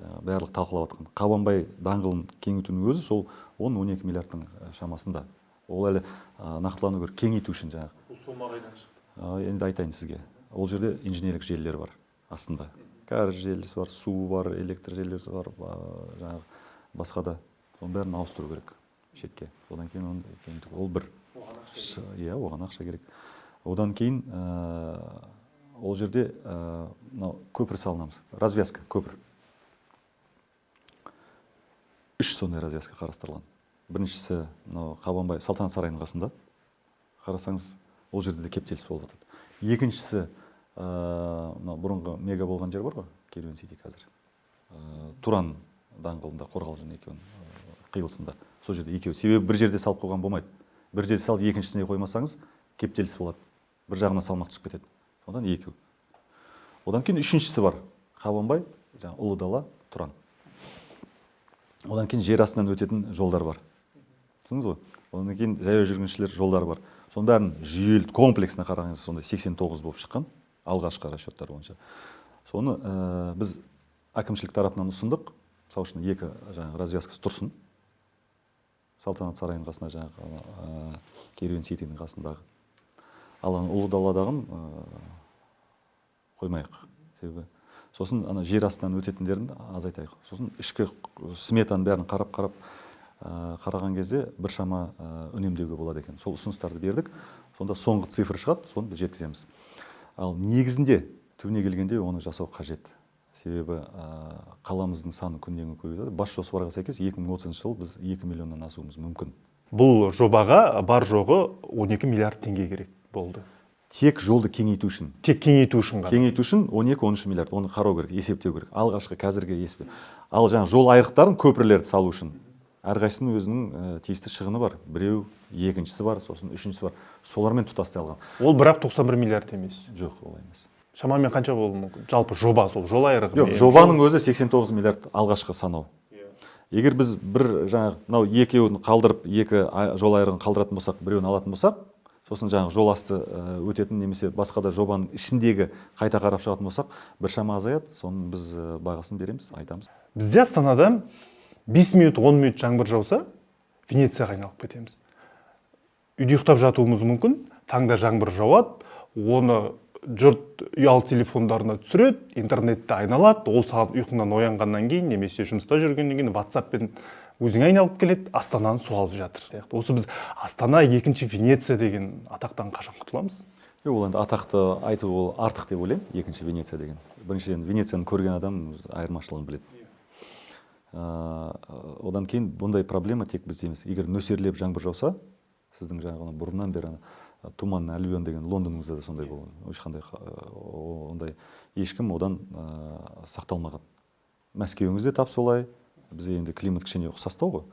барлық талқылап жатқан. Қабанбай даңғылын кеңейтудің өзі сол 10-12 миллиардтың шамасында. Ол әлі нақтылану керек, кеңейту үшін жаңағы. Бұл сома қайдан шықты? Енді айтайын сізге. Ол жерде инженерлік желілер бар астында. Кәріз желісі бар, су бар, электр желісі бар, жаңағы басқа да. Оның бәрін ауыстыру керек шетке. Одан кейін оны кеңейту. Ол бір. Оған ақша керек. Одан кейін ол жерде көпір салынамыз. Развязка көпір. үш сондай развязка қарастырылған. Біріншісі мынау Қабанбай Салтанат сарайының қасында. Қарасаңыз, ол жерде де кептеліс болып жатады. Екіншісі мынау бұрынғы мега болған жер бар ғой, Керуен Сити қазір. Туран даңғылында Қорғалжын екеуінің қиылысында. Сол жерде екеу. Себебі бір жерде салып қойған болмайды. Бір жерде салып екіншісіне қоймасаңыз, кептеліс болады. Бір жағына салмақ түсіп кетеді. Одан екеу. Одан кейін үшіншісі бар. Қабанбай, Ұлы Дала, Туран. Одан кейін жер астынан өтетін жолдар бар. Түсіндіңіз ғой? Одан кейін жаяу жүргіншілер жолдары бар. Соның бәрін жүйелі комплексіне қарағанда сондай 89 болып шыққан, алғашқы расчеттар бойынша. Соны біз әкімшілік тарапынан ұсындық. Мысалы үшін екі развязкасы тұрсын. Салтанат сарайының қасында жаңағы Керуен Ситидің қасындағы. Ал Ұлы Даладағын қоймайық. Себебі сосын жер астынан өтетіндерін азайтайық. Сосын ішкі сметаның бәрін қараған кезде біршама үнемдеуге болады екен. Сол ұсыныстарды бердік. Сонда соңғы цифр шығады, соны біз жеткіземіз. Ал негізінде түбіне келгенде оны жасау қажет. Себебі қаламыздың саны күннен күнге көбейеді. Бас жоспарға сәйкес 2030 жыл біз 2 миллионнан асуымыз мүмкін. Бұл жобаға бар жоғы 12 миллиард теңге керек болды. Тек жолды кеңейту үшін. Тек кеңейту үшін ғана. Кеңейту үшін 12-13 миллиард. Оны қарау керек, есептеу керек. Алғашқы қазіргі есеп. Ал жол айрықтарын, көпірлерді салу үшін әрқайсының өзінің тиісті шығыны бар. Біреу, екіншісі бар, сосын үшіншісі бар. Солармен тұтастай алған. Ол бірақ 91 миллиард емес. Жоқ, олай емес. Шамамен қанша болуы мүмкін? Жалпы жоба сол жол айрығы. Жоқ, жобаның өзі 89 миллиард алғашқы санау. Егер біз мынау екеуін қалдырып, екі жол айрығын қалдыратын болсақ, біреуін алатын болсақ, сосын жол асты өтетін немесе басқа да жобаның ішіндегі қайта қарап шығатын болсақ, біршама азаяды, соның біз бағасын береміз, айтамыз. Бізде Астанада 5 минут, 10 минут жаңбыр жауса, Венецияға айналып кетеміз. Үйде ұйықтап жатуымыз мүмкін, таңда жаңбыр жауады, оны жұрт ұялы телефондарына түсіреді, интернетте айналады, ол сағат ұйқыңнан оянғаннан кейін, немесе жұмыста жүргеннен кейін WhatsApp-пен өзің айналып келеді, Астананы су алып жатыр. Осы біз Астана екінші Венеция деген атақтан қашан құтыламыз? Ол енді атақты айту ол артық деп ойлаймын, екінші Венеция деген. Біріншіден Венецияны көрген адам айырмашылығын біледі. Одан кейін бұндай проблема тек бізде емес. Егер нөсерлеп жаңбыр жауса, сіздің бұрыннан бері Туман Альбион деген Лондоныңызда да сондай болды. Ешқандай ондай ешкім одан сақталмаған. Мәскеуіңізде тап солай. Бізде енді климат кішкене ұқсастау ғой.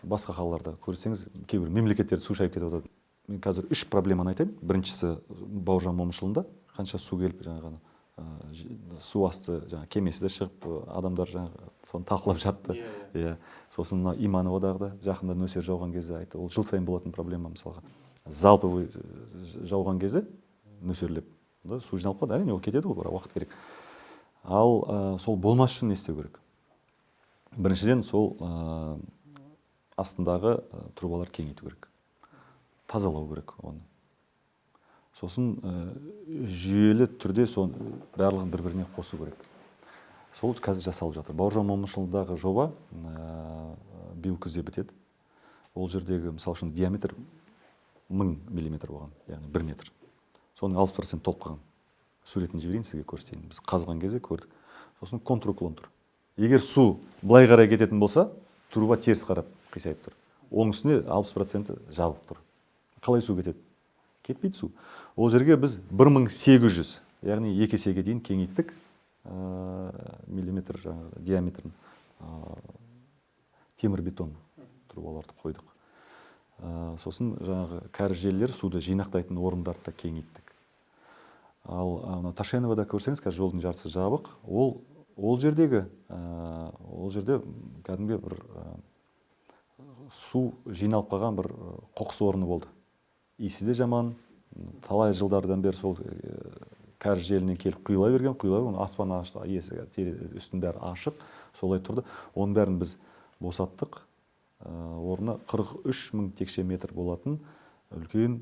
Басқа қалаларда көрсеңіз, кейбір мемлекеттерде су шайып кетіп жатады. Мен қазір үш проблеманы айтайын. Біріншісі Бауыржан Момышұлында қанша су келіп су асты кемесі де шығып, адамдар соны талқылап жатты. Сосын Имановадағы жақында нөсер жауған кезде айтты. Ол жыл сайын болатын проблема мысалға. Залповый жауған кезде нөсерлеп су жиналып қалды. Әрине ол кетеді ғой, бірақ уақыт керек. Ал сол болмас үшін не істеу керек? Біріншіден сол астындағы трубалар кеңейту керек. Тазалау керек оны. Сосын жүйелі түрде барлығын бір-біріне қосу керек. Сол қазір жасалып жатыр. Бауыржан Момышұлындағы жоба биыл күзде бітеді. Ол жердегі, мысалы үшін, диаметр 1000 миллиметр болған, яғни 1 метр. Соның 60% толып қалған. Суретін жіберейін сізге көрсетейін. Біз қазған кезде көрдік. Сосын контруклон тұр. Егер су былай қарай кететін болса, труба теріс қарап қисайып тұр. Оның үстіне 60% жабық тұр. Қалай су кетеді? Кетпейді су. Ол жерге біз 1800, яғни 2 есеге дейін кеңейттік миллиметр диаметрін темір бетон трубаларды қойдық. Сосын кәріз желілер суды жинақтайтын орындарды да кеңейттік. Ал Ташеновада көрсеңіз, қазір жолдың жартысы жабық. Ол жерде кәдімгі бір су жиналып қалған бір қоқыс орны болды. Иісі де жаман, талай жылдардан бері сол кәріз желінен келіп құйыла берген, оны аспан ашты, үстін бәрі ашық, солай тұрды. Оның бәрін біз босаттық. Орнына 43 мың текше метр болатын үлкен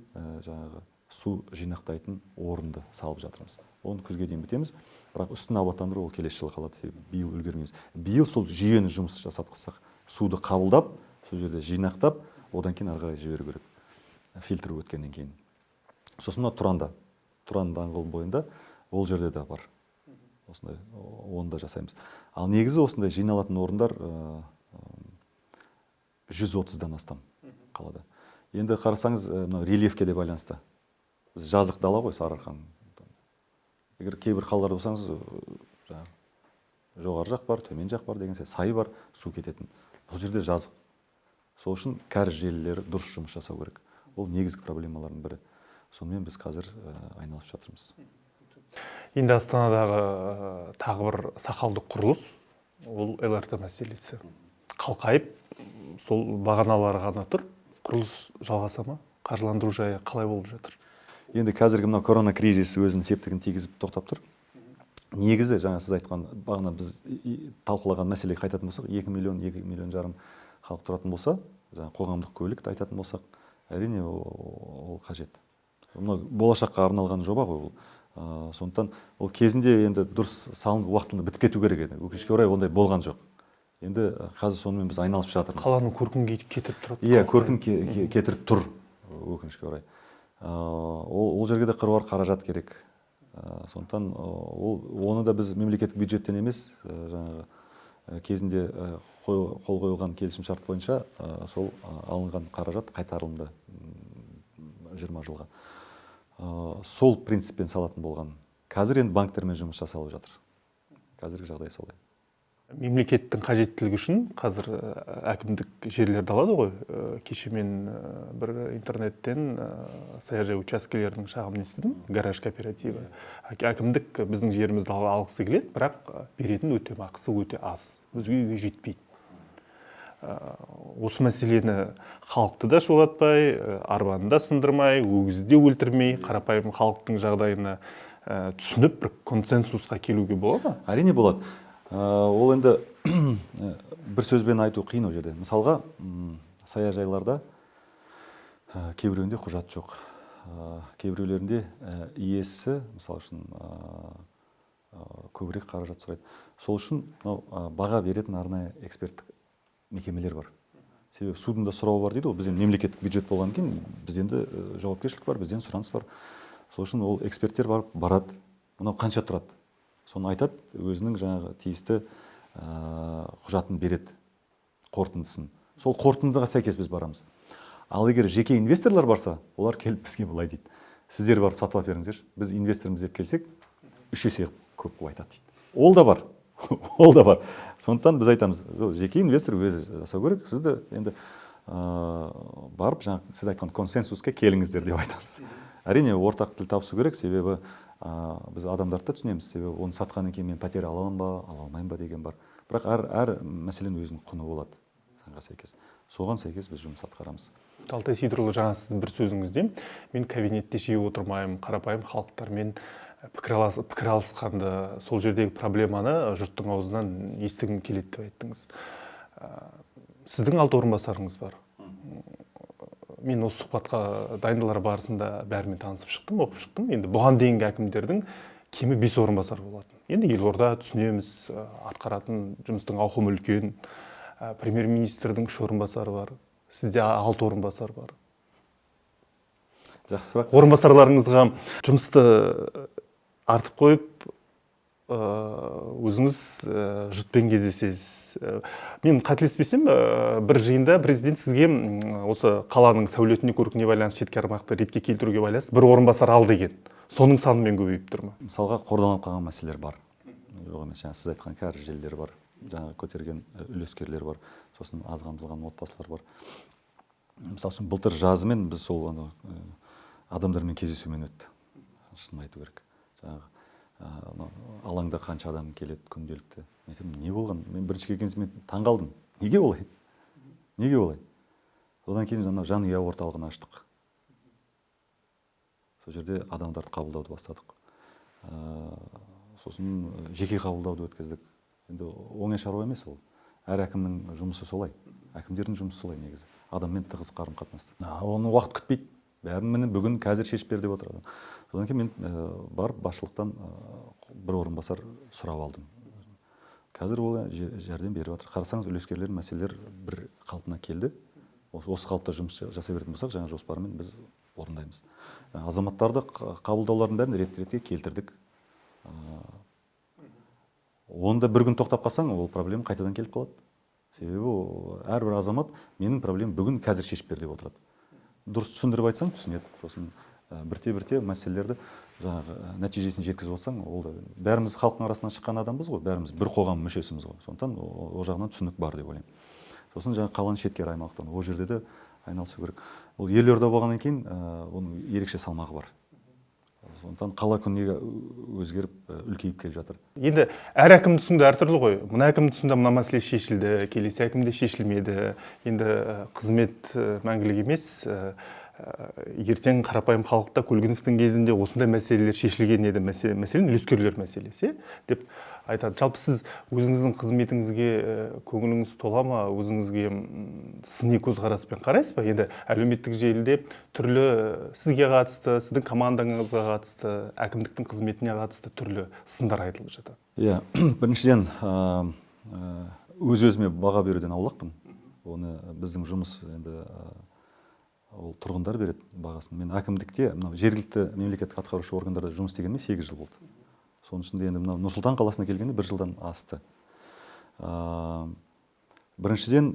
су жинақтайтын орынды салып жатырмыз. Оны күзге дейін бітеміз. Бірақ үстін абаттандыру ол келесі жылы қалады, себебі биыл үлгермейміз. Биыл сол жүйені жұмыс жасатқызсақ, суды қабылдап, сол жерде жинақтап, одан кейін ары қарай жіберу керек. Фильтр өткеннен кейін. Сосын Туран даңғыл бойында ол жерде де бар. Осындай, оны да жасаймыз. Ал негізі осындай жиналатын орындар 130-дан астам қалада. Енді қарасаңыз, рельефке де байланысты. Біз жазық дала ғой, Сарыарқан. Егер кейбір қалаларда болсаңыз, жоғары жақ бар, төмен жақ бар деген сай бар, су кететін. Бұл жерде жазық. Сол үшін кәріз желілері дұрыс жұмыс жасау керек. Ол негізгі проблемалардың бірі. Сонымен біз қазір айналысып жатырмыз. Енді Астанадағы тағы бір сақалды құрылыс, ол ЛРТ мәселесі. Қалқайып, сол бағаналары ғана тұр. Құрылыс жалғаса ма? Қаржыландыру жайы қалай болып жатыр? Енді қазіргі мына корона кризисі өзінің септігін тигізіп тоқтап тұр. Негізі, жаңа сіз айтқан, бағана біз талқылаған мәселеге қайтатын болсақ, 2 миллион жарым халық тұратын болса, қоғамдық көлікті айтатын болсақ, әрине ол қажет. Болашаққа арналған жоба ғой ол. Сондықтан ол кезінде енді дұрыс салынып уақытында бітіп кету керек еді. Өкінішке орай ондай болған жоқ. Енді қазір сонымен біз айналысып жатырмыз. Қаланың көркін кетіріп тұрады. Иә, көркін кетіріп тұр, өкінішке орай. Ол жерге де қыруар қаражат керек. Сондықтан оны да біз мемлекеттік бюджеттен емес, кезінде қол қойылған келісім шарт бойынша сол алынған қаражат қайтарылымды 20 жылға. Сол принциппен салатын болған. Қазір енді банктермен жұмыс жасалып жатыр. Қазіргі жағдай солай. Мемлекеттің қажеттілігі үшін қазір әкімдік жерлерді алады ғой. Кеше мен бір интернеттен саяжай учаскелерінің шағымын естідім, гараж кооперативі. Әкімдік біздің жерімізді алғысы келеді, бірақ беретін өтемақысы өте аз, өзге үйге жетпейді. Осы мәселені халықты да шулатпай, арбаны да сындырмай, өгізді де өлтірмей, қарапайым халықтың жағдайына түсініп бір консенсусқа келуге болады ма? Әрине болады. Ол енді бір сөзбен айту қиын ол жерде. Мысалға, саяжайларда кейбіреуінде құжат жоқ. Кейбіреулерінде иесі, мысалы үшін, көбірек қаражат сұрайды. Сол үшін баға беретін арнайы эксперттік мекемелер бар. Себебі судың да сұрауы бар дейді ғой. Бізден мемлекеттік бюджет болған кейін, бізден жауапкершілік бар, бізден сұраныс бар. Сол үшін ол эксперттер барады. Мынау қанша тұрады? Соны айтады, өзінің жаңағы тиісті құжатын береді, қорытындысын. Сол қорытындыға сәйкес біз барамыз. Ал егер жеке инвесторлар барса, олар келіп бізге былай дейді. Сіздер барып сатып беріңіздер, біз инвесторымыз деп келсек, 3 есе көп қылып айтады дейді. Ол да бар. Ол да бар. Сондықтан біз айтамыз, жеке инвестор өзі жасау керек. Сізді енді барып, сіз айтқан консенсусқа келіңіздер деп айтамыз. Әрине, ортақ тіл табысу керек, себебі біз адамдарды түсінеміз, себебі оны сатқаннан кейін мен пәтер ала аламын ба, ала алмаймын ба деген бар. Бірақ әр мәселенің өзінің құны болады, заңға сәйкес. Соған сәйкес біз жұмыс атқарамыз. Алтай Сейдірұлы, жаңа сіз бір сөзіңізде, мен кабинетте жиі отырмаймын, қарапайым халықтармен пікір алысқанды, сол жердегі проблеманы жұрттың аузынан естігім келеді деп айттыңыз. Сіздің 6 орынбасарыңыз бар. Мен осы сұхбатқа дайындалар барысында бәрімен танысып шықтым, оқып шықтым. Енді бұған дейінгі әкімдердің кемі 5 орынбасар болатын. Енді елорда түсінеміз, атқаратын жұмыстың ауқымы үлкен. Премьер-министрдің 3 орынбасары бар. Сізде 6 орынбасар бар. Жақсы сұрақ. Орынбасарларыңызға жұмысты артып қойып, өзіңіз жұртпен кездесесіз. Мен қателеспесем, бір жиында президент сізге осы қаланың сәулетіне көркіне байланысты шетке аймақты ретке келтіруге байланысты бір орынбасар ал деген. Соның санымен көбейіп тұр ма? Мысалға, қордаланып қалған мәселелер бар. Жоқ емес, сіз айтқан кәріз желілері бар, жаңа көтерген үлескерлер бар, сосын аз қамтылған отбасылар бар. Мысалы үшін былтыр жазымен біз сол адамдармен кездесумен өтті. Шынын айту керек. Алаңда қанша адам келеді күнделікті. Не болған? Мен бірінші келген мен таң қалдым. Неге олай? Неге олай? Одан кейін жанұя орталығын аштық. Сол жерде адамдарды қабылдауды бастадық. Сосын жеке қабылдауды өткіздік. Енді оңай шаруа емес ол. Әр әкімнің жұмысы солай. Әкімдердің жұмысы солай негізі. Адаммен тығыз қарым-қатынасты. Оны уақыт күтпейді. Бәрін міне бүгін қазір шешіп бер деп отырады. Содан кейін мен барып басшылықтан бір орынбасар сұрап алдым. Қазір ол жәрдем беріп жатыр. Қарасаңыз, үлескерлер мәселелер бір қалпына келді. Осы қалыпта жұмыс жасай беретін болсақ, жаңа жоспарымен біз орындаймыз. Азаматтарды қабылдаулардың бәрін рет-ретке келтірдік. Онда бір күн тоқтап қалсаң, ол проблема қайтадан келіп қалады. себебі әрбір азамат менің проблемам бүгін қазір шешіп бер деп отырады. Дұрыс түсіндіріп айтсаң түсінеді, сосын бірте-бірте мәселелерді жаңағы нәтижесін жеткізіп отырсаң, ол да бәріміз халықтың арасынан шыққан адамбыз ғой, бәріміз бір қоғам мүшесіміз ғой, сондықтан ол жағынан түсінік бар деп ойлаймын. Сосын жаңағы қалған шеткері аймақтан ол жерде де айналысу керек. Ол елорда болғаннан кейін оның ерекше салмағы бар. Сондықтан қала күнге өзгеріп үлкейіп келіп жатыр. Енді әр әкімнің тұсында әртүрлі ғой. Мына әкімнің тұсында мына мәселе шешілді, келесі әкімде шешілмеді. Енді қызмет мәңгілік емес. Ертең қарапайым халықта Көлгіновтің кезінде осындай мәселелер шешілген еді, мәселен үлескерлер мәселесі деп айтады. Жалпы сіз өзіңіздің қызметіңізге көңіліңіз тола ма, өзіңізге сыни көзқараспен қарайсыз ба? Енді әлеуметтік желіде түрлі сізге қатысты, сіздің командаңызға қатысты, әкімдіктің қызметіне қатысты түрлі сындар айтылып жатады. Иә, біріншіден өз-өзіме баға беруден аулақпын. Оны біздің жұмыс енді ол тұрғындар береді бағасын. Мен әкімдікте жергілікті мемлекеттік атқарушы органдарда жұмыс істегеніме 8 жыл болды. Соның ішінде енді Нұр-Сұлтан қаласына келгенде 1 жылдан асты. Біріншіден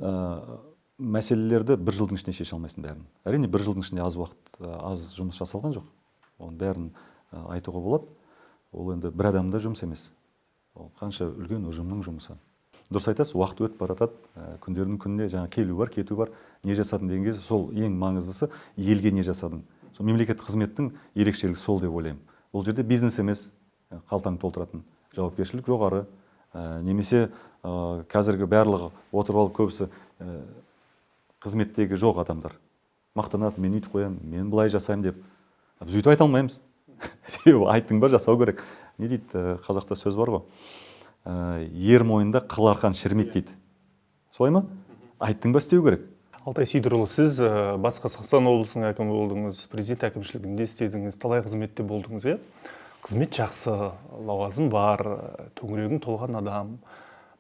мәселелерді 1 жылдың ішінде шеше алмайсың бәрін. Әрине 1 жылдың ішінде аз жұмыс жасалған жоқ. Оның бәрін айтуға болады. Ол енді бір адамда жұмыс емес. Ол қанша үлкен ұжымның жұмысы. Дұрыс айтасыз, уақыт өтіп баратады, күндердің күніне жаңа келу бар, кету бар. Не жасадың деген кезде сол ең маңыздысы елге не жасадың. Сол мемлекеттік қызметтің ерекшелігі сол деп ойлаймын. Бұл жерде бизнес емес, қалтаңды толтыратын жауапкершілік жоғары. Немесе қазіргі барлығы отырып алып көбісі қызметтегі жоқ адамдар. Мақтанады, мен үйтіп қоямын, мен былай жасаймын деп. Біз үйтіп айта алмаймыз. Себебі айттың ба жасау керек. Не дейді, қазақта сөз бар ғой. Ер мойында қыл арқан шірмейді дейді. Солай ма? Айттың ба істеу керек. Алтай Сейдірұлы, сіз Батыс Қазақстан облысының әкімі болдыңыз, президент әкімшілігінде істедіңіз, талай қызметте болдыңыз, иә? Қызмет жақсы, лауазым бар, төңірегің толған адам.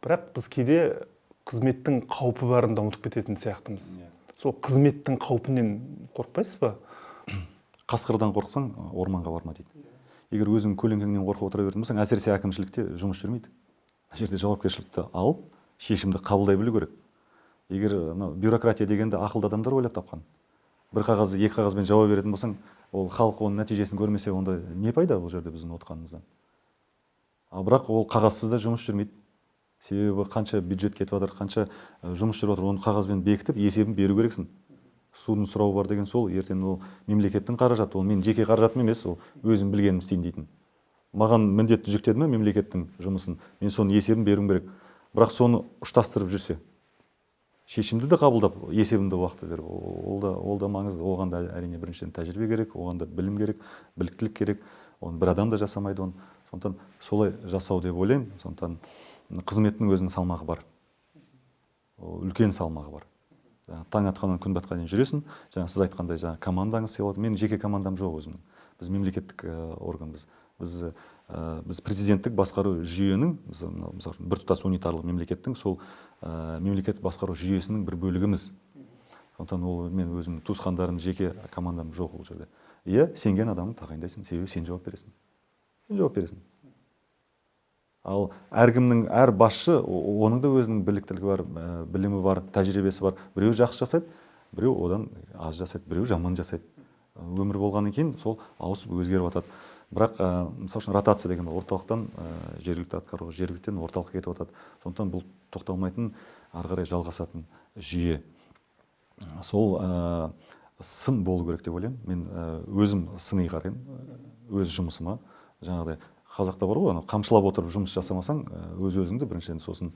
Бірақ біз кейде қызметтің қаупі барында ұмытып кететін сияқтымыз. Сол қызметтің қаупінен қорықпайсыз ба? Қасқырдан қорықсаң, орманға барма дейді. Егер өзің көлеңкеңнен қорқып отыра беретін болсаң, әсіресе әкімшілікте жұмыс жүрмейді. Жерде жауапкершілікті алып, шешімді қабылдай білу керек. Егер бюрократия дегенде ақылды адамдар ойлап тапқан. Бір қағазды 2 қағазбен жауап беретін болсаң, ол халық оның нәтижесін көрмесе, онда не пайда бұл жерде біздің отқанымыздан? Бірақ ол қағазсыз да жұмыс жүрмейді. Себебі қанша бюджет кетіп жатыр, қанша жұмыс жүріп жатыр, оны қағазбен бекітіп, есебін беру керексің. Судың сұрауы бар деген сол, ертең ол мемлекеттің қаражаты, ол мен жеке қаражатым емес, ол өзім білгенім істейін дейтін. Маған міндетті жүктеді ме мемлекеттің жұмысын, мен соны есебін беруім керек. Бірақ соны ұштастырып жүрсе, шешімді де қабылдап, есебімді уақытты беріп, ол да маңызды. Оған да әрине біріншіден тәжірибе керек, оған да білім керек, біліктілік керек. Оны бір адам да жасамайды оны. Сондықтан солай жасау деп ойлаймын. Сондықтан қызметтің өзінің салмағы бар. Үлкен салмағы бар. Таң атқаннан күн батқаннан жүресің. Жаңа сіз айтқандай, жаңа командаңыз сыйлады. Менің жеке командам жоқ өзімнің. Біз мемлекеттік органбыз. Біз президенттік басқару жүйенің, мысалы үшін біртұтас унитарлы мемлекеттің сол мемлекеттік басқару жүйесінің бір бөлігіміз. Сондықтан ол мен өзім туысқандарым, жеке командам жоқ ол жерде. Иә, сенген адамды тағайындайсың, себебі сен жауап бересің. Сен жауап бересің. Ал әркімнің, әр басшы, оның да өзінің біліктілігі бар, білімі бар, тәжірибесі бар. Біреу жақсы жасайды, біреу одан аз жасайды, біреу жаман жасайды. Өмір болғаннан кейін сол ауысып өзгеріп жатады. Бірақ мысалы үшін ротация деген орталықтан жергілікті атқаруға, жергіліктен орталыққа кетіп жатады. Сондықтан бұл тоқталмайтын, ары қарай жалғасатын жүйе. Сол сын болу керек деп ойлаймын. Мен өзім сыни қараймын, өз жұмысыма. Жаңағыдай қазақта бар ғой, қамшылап отырып жұмыс жасамасаң, өз-өзіңді біріншіден сосын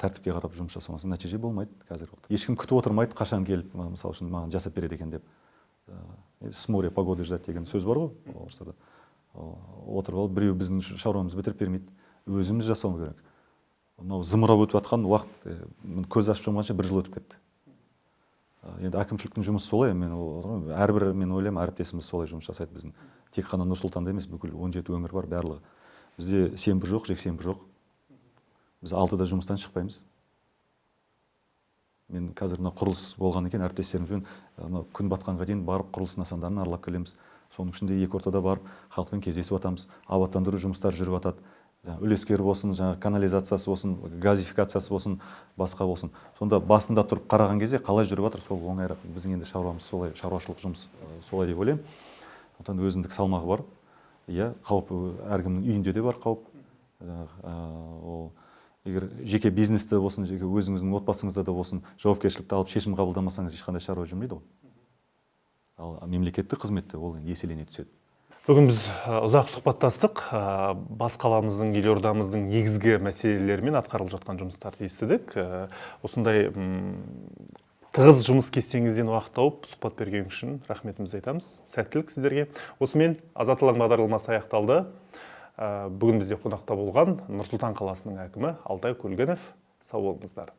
тәртіпке қарап жұмыс жасамасаң нәтиже болмайды қазіргі уақытта. Ешкім күтіп отырмайды, қашан келіп, мысалы үшін маған жасап береді екен деп. С моря погоды ждать деген сөз бар ғой, орыстарда. Отырып алып, біреу біздің шаруамызды бітіріп бермейді. Өзіміз жасау керек. Мынау зымырап өтіп жатқан уақыт, көз ашып жұмғанша 1 жыл өтіп кетті. Енді әкімшіліктің жұмысы солай, әрбір мен ойлаймын, әріптесіміз солай жұмыс жасайды біздің. Тек қана Нұр-Сұлтанда емес, бүкіл 17 өңір бар барлығы. Бізде сенбі жоқ, жексенбі жоқ. Біз 6-да жұмыстан шықпаймыз. Мен қазір құрылыс болған екен, әріптестерімізбен күн батқанға дейін барып құрылыс нысандарын аралап келеміз. Соның ішінде екі ортада барып халықпен кездесіп жатамыз. Абаттандыру жұмыстары жүріп жатады. үлескер болсын, жаңағы канализациясы болсын, газификациясы болсын, басқа болсын. Сонда басында тұрып қараған кезде қалай жүріп жатыр, сол оңайырақ. Біздің енді шаруамыз солай, шаруашылық жұмыс солай деп ойлаймын. Сондықтан өзіндік салмағы бар. Иә, қауіп әркімнің үйінде де бар қауіп. Ол егер жеке бизнесте болсын, жеке өзіңіздің отбасыңызда да болсын, жауапкершілікті алып шешім қабылдамасаңыз ешқандай шаруа жүрмейді ғой. Ал мемлекеттік қызметте ол еселене түседі. Бүгін біз ұзақ сұхбаттастық, бас қаламыздың, елордамыздың негізгі мәселелерімен атқарылып жатқан жұмыстарды естідік. Осындай тығыз жұмыс кестеңізден уақыт тауып сұхбат берген үшін рахметімізді айтамыз. Сәттілік сіздерге. Осымен Азат алаң бағдарламасы аяқталды. Бүгін бізде қонақта болған Нұр Сұлтан қаласының әкімі Алтай Көлгінов. Сау болыңыздар.